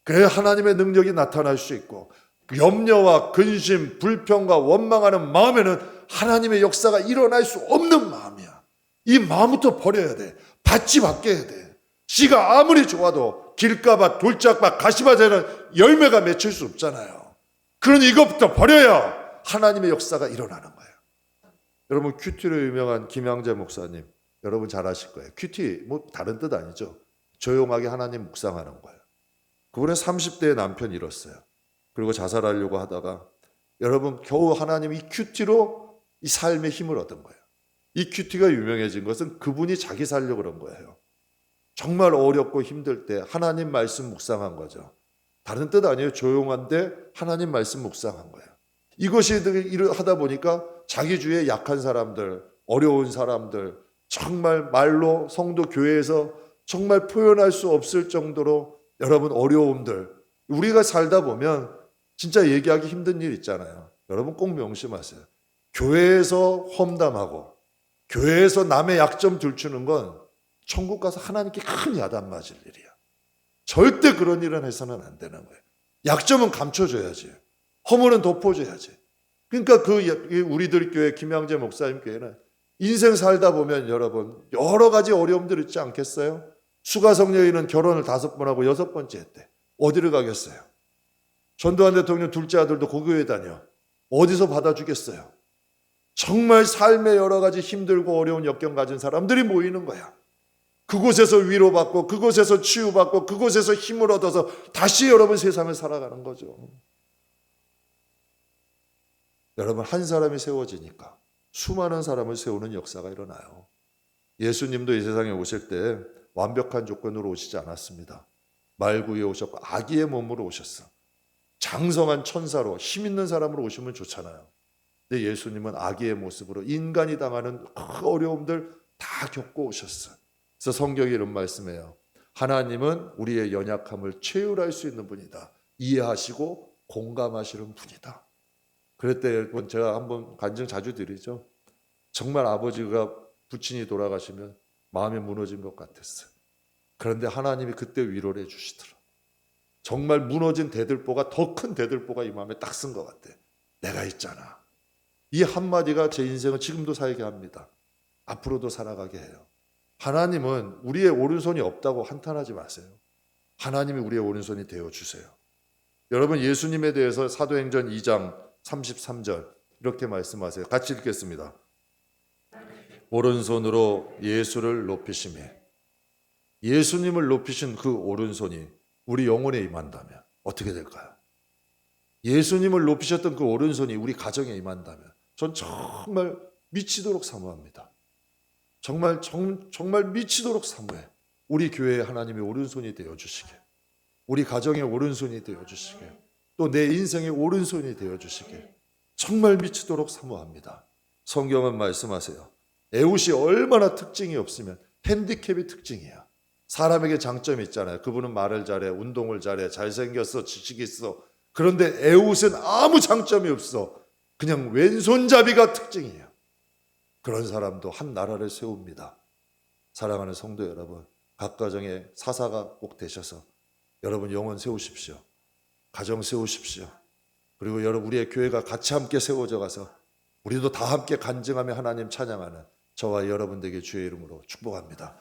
[SPEAKER 1] 그래야 하나님의 능력이 나타날 수 있고, 염려와 근심, 불평과 원망하는 마음에는 하나님의 역사가 일어날 수 없는 마음이야. 이 마음부터 버려야 돼. 밭이 바뀌어야 돼. 씨가 아무리 좋아도 길가밭, 돌짝밭, 가시밭에는 열매가 맺힐 수 없잖아요. 그러니 이것부터 버려야 하나님의 역사가 일어나는 거예요. 여러분, 큐티로 유명한 김양재 목사님, 여러분 잘 아실 거예요. 큐티 뭐 다른 뜻 아니죠. 조용하게 하나님 묵상하는 거예요. 그분은 30대에 남편이 잃었어요. 그리고 자살하려고 하다가 여러분 겨우 하나님 이 큐티로 이 삶의 힘을 얻은 거예요. 이 큐티가 유명해진 것은 그분이 자기 살려고 그런 거예요. 정말 어렵고 힘들 때 하나님 말씀 묵상한 거죠. 다른 뜻 아니에요. 조용한데 하나님 말씀 묵상한 거예요. 이것이 하다 보니까 자기 주위에 약한 사람들, 어려운 사람들, 정말 말로 성도 교회에서 정말 표현할 수 없을 정도로 여러분 어려움들, 우리가 살다 보면 진짜 얘기하기 힘든 일 있잖아요. 여러분 꼭 명심하세요. 교회에서 험담하고 교회에서 남의 약점 들추는 건 천국 가서 하나님께 큰 야단 맞을 일이야. 절대 그런 일은 해서는 안 되는 거예요. 약점은 감춰줘야지. 허물은 덮어줘야지. 그러니까 우리들 교회 김양재 목사님 교회는 인생 살다 보면 여러분 여러 가지 어려움들 있지 않겠어요? 수가성 여인은 결혼을 5번 하고 6번째 했대. 어디를 가겠어요? 전두환 대통령 둘째 아들도 그 교회 다녀. 어디서 받아주겠어요? 정말 삶의 여러 가지 힘들고 어려운 역경 가진 사람들이 모이는 거야. 그곳에서 위로받고 그곳에서 치유받고 그곳에서 힘을 얻어서 다시 여러분 세상을 살아가는 거죠. 여러분 한 사람이 세워지니까 수많은 사람을 세우는 역사가 일어나요. 예수님도 이 세상에 오실 때 완벽한 조건으로 오시지 않았습니다. 말구에 오셨고 아기의 몸으로 오셨어. 장성한 천사로 힘 있는 사람으로 오시면 좋잖아요. 근데 예수님은 아기의 모습으로 인간이 당하는 어려움들 다 겪고 오셨어요. 그래서 성경이 이런 말씀해요. 하나님은 우리의 연약함을 체휼할 수 있는 분이다. 이해하시고 공감하시는 분이다. 그럴 때 제가 한번 간증 자주 드리죠. 정말 아버지가 부친이 돌아가시면 마음이 무너진 것 같았어요. 그런데 하나님이 그때 위로를 해주시더라. 정말 무너진 대들보가 더 큰 대들보가 이 마음에 딱 쓴 것 같아. 내가 있잖아. 이 한마디가 제 인생을 지금도 살게 합니다. 앞으로도 살아가게 해요. 하나님은 우리의 오른손이 없다고 한탄하지 마세요. 하나님이 우리의 오른손이 되어주세요. 여러분 예수님에 대해서 사도행전 2장 33절 이렇게 말씀하세요. 같이 읽겠습니다. 오른손으로 예수를 높이시매. 예수님을 높이신 그 오른손이 우리 영혼에 임한다면 어떻게 될까요? 예수님을 높이셨던 그 오른손이 우리 가정에 임한다면 전 정말 미치도록 사모합니다. 정말 미치도록 사모해. 우리 교회에 하나님의 오른손이 되어주시게, 우리 가정의 오른손이 되어주시게, 또 내 인생의 오른손이 되어주시게 정말 미치도록 사모합니다. 성경은 말씀하세요. 에웃이 얼마나 특징이 없으면 핸디캡이 특징이야. 사람에게 장점이 있잖아요. 그분은 말을 잘해, 운동을 잘해, 잘생겼어, 지식이 있어. 그런데 에웃은 아무 장점이 없어. 그냥 왼손잡이가 특징이에요. 그런 사람도 한 나라를 세웁니다. 사랑하는 성도 여러분, 각 가정에 사사가 꼭 되셔서 여러분 영혼 세우십시오. 가정 세우십시오. 그리고 여러분 우리의 교회가 같이 함께 세워져 가서 우리도 다 함께 간증하며 하나님 찬양하는 저와 여러분들에게 주의 이름으로 축복합니다.